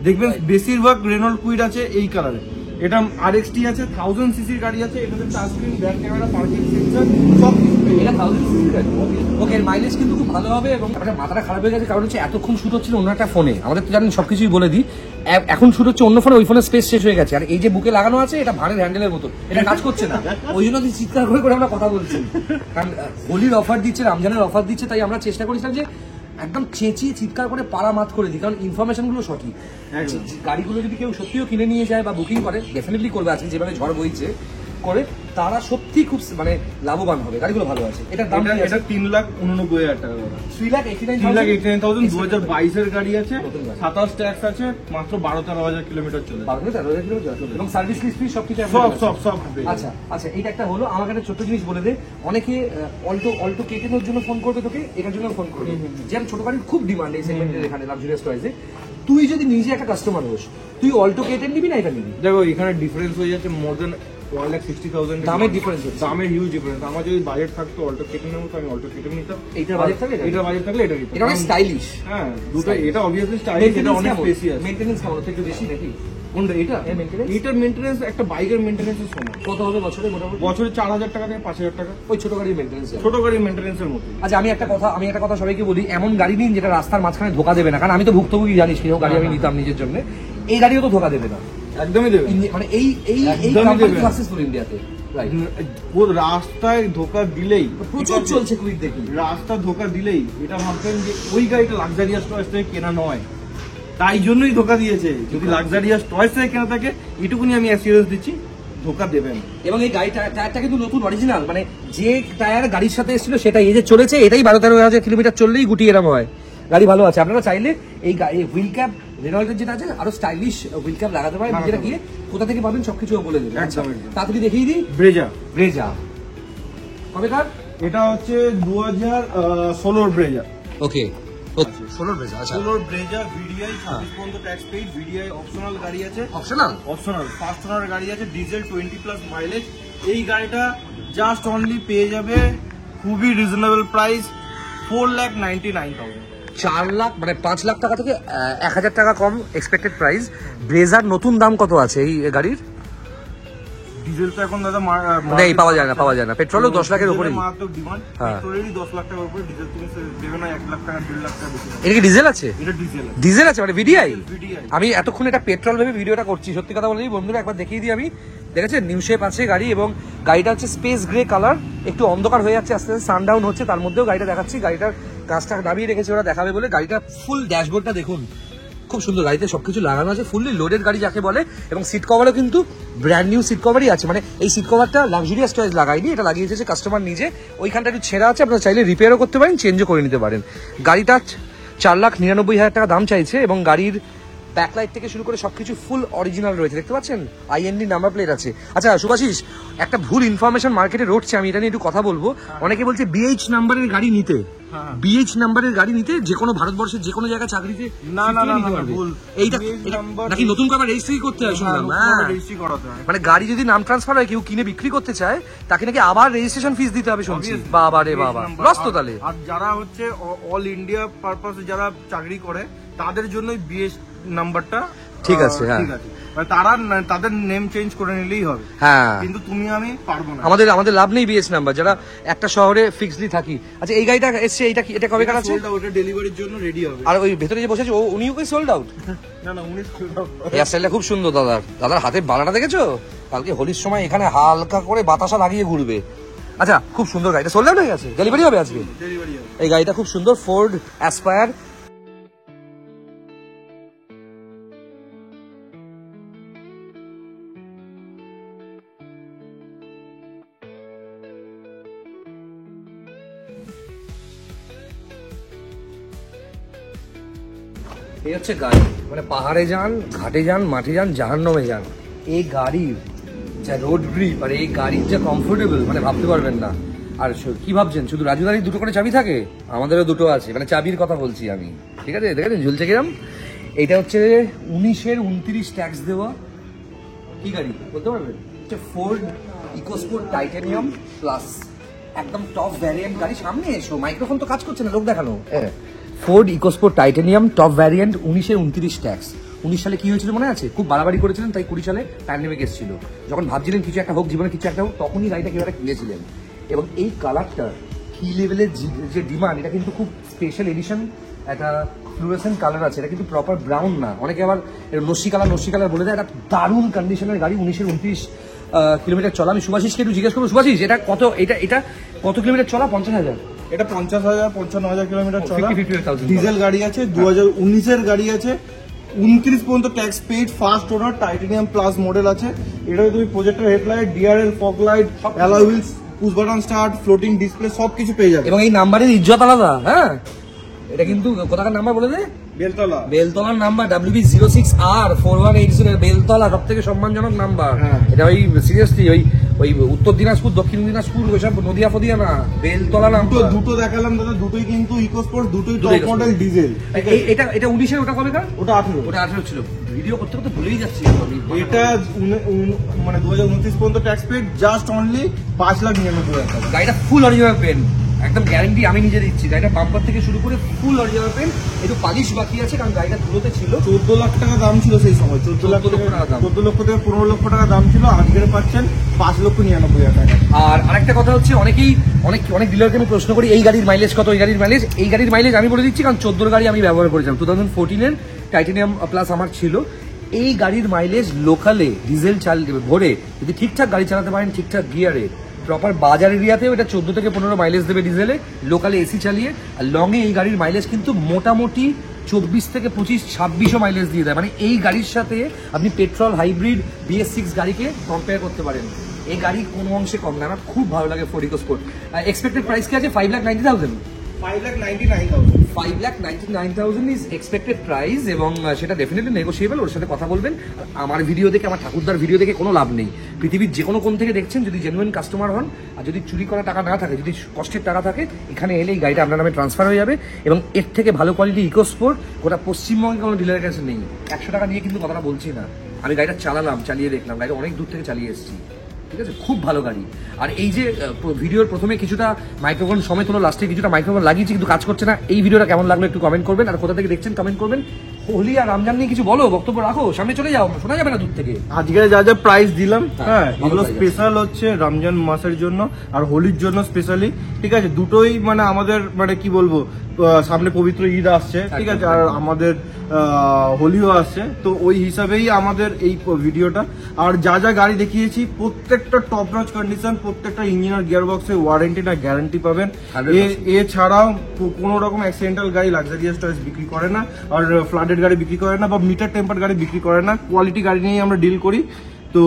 দেখবেন বেশিরভাগ রেনল্ড কুইড আছে এই কালারে। এটা RXT আছে, 1000 সিসির গাড়ি আছে, এটাতে touch screen, back camera, parking sensor, সব কিছু। এটা 1000 সিসির গাড়ি, ওকে। এর মাইলেজ কিন্তু খুব ভালো হবে। এবং একটা মাথাটা খারাপ হয়ে গেছে, কারণ হচ্ছে এতক্ষণ শুট হচ্ছিল অন্য একটা ফোনে, আমাদের তো জানেন সবকিছুই বলে দিই, এখন শুট হচ্ছে অন্য ফোনে, ওই ফোনের স্পেস শেষ হয়ে গেছে। আর এই যে বুকে লাগানো আছে, এটা ভাড়ের হ্যান্ডেলের মতো, এটা কাজ করছে না, ওই জন্য চিৎকার করে আমরা কথা বলছি। কারণ হোলির অফার দিচ্ছে, রমজানের অফার দিচ্ছে, তাই আমরা চেষ্টা করেছিলাম যে একদম চেঁচিয়ে চিৎকার করে পাড়া মাত করে দিই, কারণ ইনফরমেশন গুলো সঠিক। গাড়িগুলো যদি কেউ সত্যিও কিনে নিয়ে যায় বা বুকিং করে, ডেফিনেটলি করবে, আজকে যেভাবে ঝড় বইছে, করে তারা সত্যি খুব মানে লাভবান হবে। গাড়িগুলো ভালো আছে। এটার দাম কি আছে? এটা 3,89,000 টাকা। 3,89,000 2022 এর গাড়ি আছে, নতুন গাড়ি। 27 ট্যাক্স আছে, মাত্র 12-13,000 কিলোমিটার চলে। 12,000 কিলোমিটার এবং সার্ভিস হিস্ট্রি সবকিছু সব আচ্ছা আচ্ছা, এটা একটা হলো। আমাকে একটা ছোট্ট জিনিস বলে দে, অনেকে অল্টো কেটেনের জন্য ফোন করবে তোকে, এটার জন্য ফোন করবে, যে আমি ছোট গাড়ির খুব ডিমান্ড এই সেগমেন্টের এখানে লাক্সারিয়াস টয়েসে। তুই যদি নিজে একটা কাস্টমার হোস, তুই অল্টো কেটেন নিবি না এটা নিবি? দেখো এখানে ডিফারেন্স হয়ে যাচ্ছে মোর দেন 1,60,000 দামের difference হচ্ছে। দামের হিউজ ডিফারেন্স। আমার যদি বাজেট থাকতো অল্টো কেটে নেবো, আমি অল্টো কেটে নিতাম। এইটার বাজেট থাকলে এটার বাজেট থাকলে এটা নিতাম। এটা অনেক স্টাইলিশ। হ্যাঁ, দুটো। এটা অবভিয়াসলি স্টাইলিশ, এটা অনেক স্পেসিয়াস। মেইনটেনেন্স কেমন? একটু বেশি নাকি? কোনটা? এটা মেইনটেনেন্স এটার মেইনটেনেন্স একটা বাইকের মেইনটেনেন্সের সমান। কত হবে বছরে মোটামুটি? বছরে 4,000 টাকা থেকে 5,000 টাকা। ওই ছোট গাড়ির মেইনটেনেন্স। ছোট গাড়ির মেইনটেনেন্সের মতো। আচ্ছা, আমি একটা কথা সবাইকে বলি, এমন গাড়ি নিন যেটা রাস্তার মাঝখানে ধোকা দেবে না। কারণ আমি তো ভুক্তভোগী, জানিস কিরকম গাড়ি আমি নিতাম নিজের জন্য। এই গাড়িও তো ধোকা দেবে না, একদমই দেবে। মানে এই একদমই দেবে না। সাকসেসফুল ইন্ডিয়াতে। ও রাস্তায় ধোকা দিলেই, প্রচুর চলছে কুইক দেখি। রাস্তা ধোকা দিলেই এটা ভাবতেন যে ওই গাড়িটা লাক্সারিয়াস টয়েস থেকে কেনা নয়, তাই জন্যই ধোকা দিয়েছে। যদি লাক্সারিয়াস টয়েস থেকে কেনা থাকে, এটুকুনি আমি অ্যাসিওরেন্স দিচ্ছি, ধোকা দেবেন। এবং এই গাড়িটা টায়ারটা কিন্তু নতুন অরিজিনাল, মানে যে টায়ার গাড়ির সাথে এসেছিল সেটাই এই যে চলেছে, এটাই 12-13,000 কিলোমিটার চললেই গুটি এরম হয়। গাড়ি ভালো আছে। আপনারা চাইলে এই হুইল ক্যাপ রেনল্টের যেটা আছে আরো স্টাইলিশ হুইল ক্যাপ লাগাতে পারেন। নিজেরা গিয়ে কোথা থেকে পাবেন সবকিছু বলে দেবেন। একদম। তাড়াতাড়ি দেখিয়ে দিই। ব্রেজা কবে কার? এটা হচ্ছে 2016 ব্রেজা। ওকে, 16 ব্রেজা। আচ্ছা, 16 ব্রেজা ভিডিআই, 26 পর্যন্ত ট্যাক্স পেইড। ভিডিআই অপশনাল গাড়ি আছে। অপশনাল ফার্স্ট ওনার গাড়ি আছে, ডিজেল 20+ মাইলেজ। এই গাড়িটা জাস্ট অনলি পেয়ে যাবে খুবই রিজনেবল প্রাইস, 4,99,000। 4 লাখ মানে 5 লাখ টাকা থেকে 1,000 টাকা কম এক্সপেক্টেড প্রাইস। ব্রেজার নতুন দাম কত আছে এই গাড়ির? ডিজেল তো এখন দাদা নেই, পাওয়া যায় না। পেট্রোলও 10 লাখের উপরে। মারাত্মক ডিমান্ড। হ্যাঁ। পেট্রোলেরই 10 লাখ টাকার উপরে, ডিজেল তুমি দেবে না 1 লাখ টাকা 1.5 লাখ টাকা বেশি। এটা কি ডিজেল আছে? এটা ডিজেল। ডিজেল আছে মানে ভিডিআই? ভিডিআই। আমি এতক্ষণ এটা পেট্রোল ভেবে ভিডিওটা করছি। সত্যি কথা বলি বন্ধুরা, একবার দেখিয়ে দিই। আমি দেখেছেন নিউ শেপ আছে গাড়ি, এবং গাড়িটা হচ্ছে স্পেস গ্রে কালার, একটু অন্ধকার হয়ে যাচ্ছে আস্তে আস্তে, সানডাউন হচ্ছে, তার মধ্যেও গাড়িটা দেখাচ্ছি। গাড়িটার কাজটা নামিয়ে রেখেছে ওরা দেখাবে বলে। গাড়িটা ফুল ড্যাশবোর্ডটা দেখুন, খুব সুন্দর। গাড়িতে সবকিছু লাগানো আছে, ফুললি লোডেড গাড়ি যাকে বলে। এবং সিট কভারও কিন্তু ব্র্যান্ড নিউ সিট কভারই আছে, মানে এই সিট কভারটা লাক্সারিয়াস টয়েস লাগায়নি, এটা লাগিয়েছে কাস্টমার নিজে। ওইখানটা একটু ছেঁড়া আছে, আপনারা চাইলে রিপেয়ারও করতে পারেন, চেঞ্জও করে নিতে পারেন। গাড়িটা 4,99,000 টাকা দাম চাইছে, এবং গাড়ির ব্যাকলাইট থেকে শুরু করে সবকিছু ফুল অরিজিনাল রয়েছে, দেখতে পাচ্ছেন। IND নাম্বার প্লেট আছে। আচ্ছা শুভাশিস, একটা ভুল ইনফরমেশন মার্কেটে রটছে, আমি এটা নিয়ে একটু কথা বলবো। অনেকে বলছে BH নাম্বারের গাড়ি নিতে, BH নাম্বারের গাড়ি নিতে যে কোনো ভারতবর্ষের যে কোনো জায়গায় চাকরিতে না, ভুল। এইটা নাকি নতুন করে রেজিস্ট্রি করতে হয় শুনলাম। মানে গাড়ি যদি নাম ট্রান্সফার হয়, কেউ কিনে বিক্রি করতে চায়, তাকে নাকি আবার রেজিস্ট্রেশন ফিস দিতে হবে শুনছি। বাবা রে বাবা, লস তো তাহলে। আর যারা হচ্ছে অল ইন্ডিয়া পারপাসে যারা চাকরি করে, তাদের জন্যই BH নাম্বারটা ঠিক আছে। হ্যাঁ, তারা তাদের নেম চেঞ্জ করে নিলেই হবে। হ্যাঁ, কিন্তু তুমি আমি পারবো না। আমাদের লাভ নেই BH নাম্বার, যারা একটা শহরে ফিক্সডলি থাকি। আচ্ছা, এই গাড়িটা এসছে, এটা কবে কার আছে? ওটা ডেলিভারির জন্য রেডি হবে। আর ওই ভেতরে যে বসেছে উনিও কি সোল্ড আউট? না, উনি সোল্ড আউট। হেয়ার স্টাইলটা খুব সুন্দর দাদার হাতে বালাটা দেখেছো? কালকে হোলির সময় এখানে হালকা করে বাতাসা লাগিয়ে ঘুরবে। আচ্ছা, খুব সুন্দর গাড়িটা সোল্ড আউট হয়ে গেছে, ডেলিভারি হবে আজকে। এই গাড়িটা খুব সুন্দর, ফোর্ড অ্যাসপায়ার। এই হচ্ছে গাড়ি, মানে পাহাড়ে যান, ঘাটে যান, মাঠে যান, জাহান্নামে যান, এই গাড়ির যা রোড গ্রিপ আর এই গাড়ির যা কমফোর্টেবল, মানে ভাবতে পারবেন না। আর কি ভাবছেন শুধু রাজু গাড়ির দুটো করে চাবি থাকে? আমাদেরও দুটো আছে, মানে চাবির কথা বলছি আমি। ঠিক আছে, দেখেছেন ঝুলছে কিরম? এইটা হচ্ছে 19-এর 29 ট্যাক্স দেওয়া। কি গাড়ি বলতে পারবেন? হচ্ছে ফোর্ড ইকোস্পোর্ট টাইটানিয়াম প্লাস, একদম টপ ভ্যারিয়েন্ট গাড়ি। সামনে এসো, মাইক্রোফোন তো কাজ করছে না, লোক দেখানো। Ford EcoSport titanium top variant, 19-এর 29 ট্যাক্স। 19 সালে কি হয়েছিল মনে আছে? খুব বাড়াবাড়ি করেছিলেন, তাই 20 সালে প্যান্ডেমিক এসেছিল। যখন ভাবছিলেন কিছু একটা হোক, জীবনে কিছু একটা হোক, তখনই গাড়িটা কেউ একটা কিনেছিলেন। এবং এই কালারটা কি লেভেলের যে ডিমান্ড, এটা কিন্তু খুব স্পেশাল এডিশন, একটা ফ্লুরেসেন্ট কালার আছে। এটা কিন্তু প্রপার ব্রাউন না, অনেকে আবার নস্যি কালার বলে দেয়। এটা দারুণ কন্ডিশনের গাড়ি, 19-এর 29 কিলোমিটার চলা। আমি সুভাষিসকে একটু জিজ্ঞেস করবো, সুভাষিস এটা কত কিলোমিটার চলা? 50,000? এটা 50,000 55,000 কিলোমিটার চলা 58,000 ডিজেল গাড়ি আছে। 2019-এর গাড়ি আছে, 29 পর্যন্ত tax paid, first owner, titanium plus model আছে। এটাতে তুমি projector headlight, DRL, fog light, alloy wheels, push button start, floating display সবকিছু পেয়ে যাবে। এবং এই নাম্বারের ইজ্জত আলাদা। হ্যাঁ, এটা কিন্তু কোথাকার নাম্বার বলে দে? বেলতলা। বেলতলার নাম্বার WB06R4180, বেলতলা সব থেকে সম্মানজনক নাম্বার। এটা ওই সিরিয়াসলি ওই উত্তর দিনাজপুর, দক্ষিণ দিনাজপুর ওইসব নদিয়া ফদিয়া না, বেলতলা নাম্বার। দুটো দেখালাম দাদা, দুটোই কিন্তু ইকো স্পোর্টস, দুটোই টপ মডেল ডিজেল। এটা 19-এর, ওটা কবে? ওটা 18। ওটা 18 ছিল। ভিডিও করতে করতে ভুলেই যাচ্ছি আমি। এটা মানে 2029 পর্যন্ত ট্যাক্স পেড, জাস্ট অনলি 5,99,000 টাকা। গাড়িটা ফুল অরিজিনাল পেন, একদম গ্যারান্টি আমি নিজে দিচ্ছি। গাড়িটা বাম্পার থেকে শুরু করে ফুল অরিজিনাল পেন, একটু পালিশ বাকি আছে কারণ গাড়িটা ধুলোতে ছিল। 14 লাখ টাকা দাম ছিল সেই সময়, 14 লক্ষ থেকে 15 লক্ষ টাকা দাম ছিল। আজকের পাচ্ছেন 5,99,000 টাকা। আর আরেকটা কথা হচ্ছে, অনেক ডিলারকে আমি প্রশ্ন করি এই গাড়ির মাইলেজ কত, এই গাড়ির মাইলেজ। এই গাড়ির মাইলেজ আমি বলে দিচ্ছি কারণ 14 গাড়ি আমি ব্যবহার করেছিলাম। 2014-এর টাইটানিয়াম প্লাস আমার ছিল। এই গাড়ির মাইলেজ লোকালে ডিজেল ভরে যদি ঠিকঠাক গাড়ি চালাতে পারেন, ঠিকঠাক গিয়ারে, প্রপার বাজার এরিয়াতেও এটা 14 থেকে 15 মাইলেজ দেবে ডিজেলে, লোকালে এসি চালিয়ে। আর লংয়ে এই গাড়ির মাইলেজ কিন্তু মোটামুটি 24 থেকে 25-26ও মাইলেজ দিয়ে দেয়। মানে এই গাড়ির সাথে আপনি পেট্রোল, হাইব্রিড, BS6 গাড়িকে কম্পেয়ার করতে পারেন। এই গাড়ি কোনো অংশে কম না, আমার খুব ভালো লাগে ফোর্ড ইকোস্পোর্ট। এক্সপেক্টেড প্রাইস কি আছে? 5,90,000। 5,99,000 ইজ এক্সপেক্টেড প্রাইস, এবং সেটা ডেফিনেটলি নেগোসিয়েবল। ওর সাথে কথা বলবেন। আমার ভিডিও দেখে, আমার ঠাকুরদার ভিডিও দেখে কোনো লাভ নেই। পৃথিবীর যে কোনো কোণ থেকে দেখছেন, যদি জেনুইন কাস্টমার হন আর যদি চুরি করা টাকা না থাকে, যদি কষ্টের টাকা থাকে, এখানে এলে এই গাড়িটা আপনার নামে ট্রান্সফার হয়ে যাবে। এবং এর থেকে ভালো কোয়ালিটি ইকোস্পোর্ট গোটা পশ্চিমবঙ্গে কোনো ডিলারের কাছে নেই। 100 টাকা নিয়ে কিন্তু কথাটা বলছি না, আমি গাড়িটা চালালাম, চালিয়ে দেখলাম, গাড়িটা অনেক দূর থেকে চালিয়ে এসেছি। ঠিক আছে, খুব ভালো গাড়ি। আর এই যে ভিডিওর প্রথমে কিছুটা মাইক্রোফোন সমেত হলো, লাস্টে কিছুটা মাইক্রোফোন লাগিয়েছি কিন্তু কাজ করছে না। এই ভিডিওটা কেমন লাগলো একটু কমেন্ট করবেন, আর কোথা থেকে দেখছেন কমেন্ট করবেন। হোলি আর রমজান নিয়ে কিছু বলো, বক্তব্য রাখো, সামনে চলে যাও, শোনা যাবে না দূর থেকে। আজকে যা যা প্রাইস দিলাম, হ্যাঁ, ভালো এগুলো price স্পেশাল হচ্ছে রমজান মাসের জন্য আর হোলির জন্য স্পেশালি। ঠিক আছে, দুটোই মানে আমাদের মানে কি বলবো, সামনে পবিত্র ঈদ আসছে, ঠিক আছে, আর আমাদের হোলিও আসছে, তো ওই হিসাবেই আমাদের এই ভিডিওটা। আর যা যা গাড়ি দেখিয়েছি প্রত্যেকটা টপ নচ কন্ডিশন, প্রত্যেকটা ইঞ্জিনিয়ার গিয়ার বক্সে ওয়ারেন্টি না গ্যারান্টি পাবেন। এছাড়াও কোনো রকম অ্যাক্সিডেন্টাল গাড়ি লাক্সারিয়াস টয়েস বিক্রি করে না, আর ফ্লাডেড গাড়ি বিক্রি করে না, বা মিটার টেম্পার গাড়ি বিক্রি করে না। কোয়ালিটি গাড়ি নিয়েই আমরা ডিল করি। তো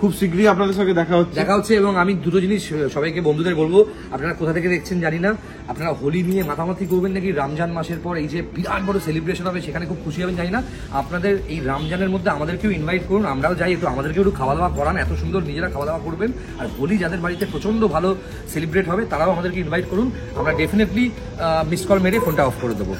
খুব শীঘ্রই আপনাদের সঙ্গে দেখা হচ্ছে। এবং আমি দুটো জিনিস সবাইকে, বন্ধুদের বলবো, আপনারা কোথা থেকে দেখছেন জানি না, আপনারা হোলি নিয়ে মাতামাতি করবেন নাকি রমজান মাসের পর এই যে বিরাট বড় সেলিব্রেশন হবে সেখানে খুব খুশি হবেন জানি না। আপনাদের এই রমজানের মধ্যে আমাদেরকেও ইনভাইট করুন, আমরাও যাই, একটু আমাদেরকেও একটু খাওয়া দাওয়া করান, এত সুন্দর নিজেরা খাওয়া দাওয়া করবেন। আর হোলি যাদের বাড়িতে প্রচন্ড ভালো সেলিব্রেট হবে তারাও আমাদেরকে ইনভাইট করুন, আমরা ডেফিনেটলি মিস কল মেরে ফোনটা অফ করে দেবো।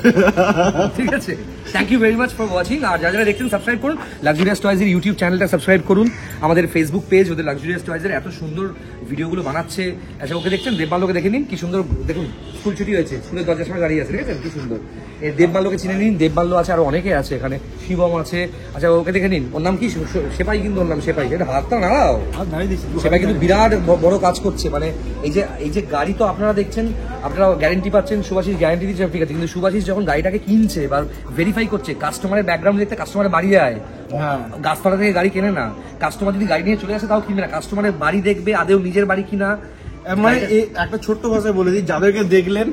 ঠিক আছে, thank you very much for watching. আর যারা দেখছেন সাবস্ক্রাইব করুন, লাক্সারিয়াস টয়েজের ইউটিউব চ্যানেলটা সাবস্ক্রাইব করুন, আমাদের ফেসবুক পেজ, ওদের লাক্সারিয়াস টয়েজের এত সুন্দর ভিডিওগুলো বানাচ্ছে। আচ্ছা, ওকে দেখছেন, দেববাল্যকে দেখে নিন, কি সুন্দর, দেখুন স্কুল ছুটি হয়েছে, স্কুলের দরজার সময় দাঁড়িয়ে আছে, দেখেছেন কি সুন্দর। এই দেববাল্যকে চিনে নিন, দেববাল্য আছে, আরো অনেকে আছে এখানে, শিবম আছে। আচ্ছা, ওকে দেখে নিন, ওর নাম কি? সেপাই, কিন্তু ওর নাম সেপাই। এটা হাতটা নাড়াও, সেপাই কিন্তু বিরাট বড় কাজ করছে। মানে এই যে গাড়ি তো আপনারা দেখছেন, আপনারা গ্যারেন্টি পাচ্ছেন, সুভাষিস গ্যারেন্টি দিচ্ছে, ঠিক আছে, কিন্তু সুভাষিস যখন গাড়িটাকে কিনছে বা ভেরিফাই করছে, কাস্টমারের ব্যাকগ্রাউন্ড দেখতে কাস্টমারের বাড়ি যায়, গাছপালা থেকে গাড়ি কেনে না। কাস্টমার যদি গাড়ি নিয়ে চলে আসে তাও কিনবে না, কাস্টমারের বাড়ি দেখবে আদেও নিজের বাড়ি কিনা। মানে একটা ছোট্ট ভাষায় বলে দিই, যাদেরকে দেখলেন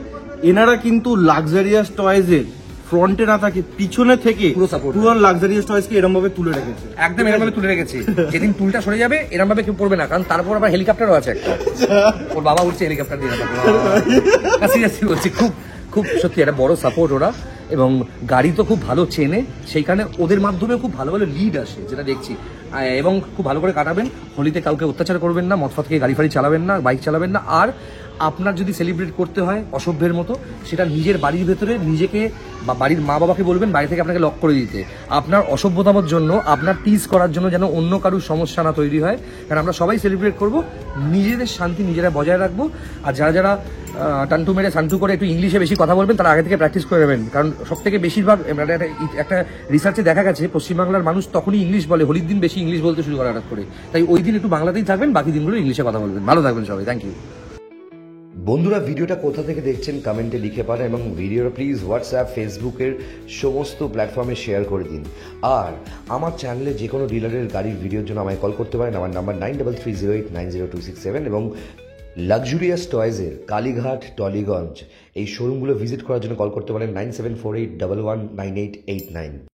এনারা কিন্তু লাক্সারিয়াস টয়েজের ফ্রন্টে না থাকে, পিছনে থেকে পুরো লাক্সারিয়াস টয়েজকে এরকম ভাবে তুলে রেখেছে, একদম এরকম ভাবে তুলে রেখেছে। যেদিন টুলটা সরে যাবে এরকম ভাবে কেউ পড়বে না, কারণ তারপর আবার হেলিকপ্টারও আছে একটা, ওর বাবা উঠছে হেলিকপ্টার দিয়ে। সিরিয়াসলি বলছি, খুব সত্যি একটা বড় সাপোর্ট ওরা, এবং গাড়ি তো খুব ভালো চেনে, সেইখানে ওদের মাধ্যমে খুব ভালো ভালো লিড আসে, যেটা দেখছি। এবং খুব ভালো করে কাটাবেন, হোলিতে কাউকে অত্যাচার করবেন না, মদ ফদ খেয়ে গাড়ি ফাড়ি চালাবেন না, বাইক চালাবেন না। আর আপনার যদি সেলিব্রেট করতে হয় অসভ্যের মতো, সেটা নিজের বাড়ির ভেতরে নিজেকে বা বাড়ির মা বাবাকে বলবেন বাড়ি থেকে আপনাকে লক করে দিতে, আপনার অসভ্যতার জন্য, আপনার টিজ করার জন্য, যেন অন্য কারুর সমস্যা না তৈরি হয়। কারণ আমরা সবাই সেলিব্রেট করব, নিজেদের শান্তি নিজেরা বজায় রাখবো। আর যারা টান্টু মেরে শান্টু করে একটু ইংলিশে বেশি কথা বলবেন, তারা আগে থেকে প্র্যাকটিস করে নেবেন। কারণ সব থেকে বেশিরভাগ একটা রিসার্চে দেখা গেছে, পশ্চিমবাংলার মানুষ তখনই ইংলিশ বলে, হোলির দিন বেশি ইংলিশ বলতে শুরু করে হঠাৎ করে। তাই ওই দিন একটু বাংলাতেই থাকবেন, বাকি দিনগুলো ইংলিশে কথা বলবেন। ভালো থাকবেন সবাই, থ্যাংক ইউ। বন্ধুরা, ভিডিওটা কোথা থেকে দেখছেন কমেন্টে লিখে পারেন, এবং ভিডিওটা প্লিজ হোয়াটসঅ্যাপ, ফেসবুকের সমস্ত প্ল্যাটফর্মে শেয়ার করে দিন। আর আমার চ্যানেলে যে কোনো ডিলারের গাড়ির ভিডিওর জন্য আমায় কল করতে পারেন, আমার নাম্বার 9330890267, এবং লাক্সুরিয়াস টয়েজের কালীঘাট, টলিগঞ্জ এই শোরুমগুলো ভিজিট করার জন্য কল করতে পারেন 9748119889।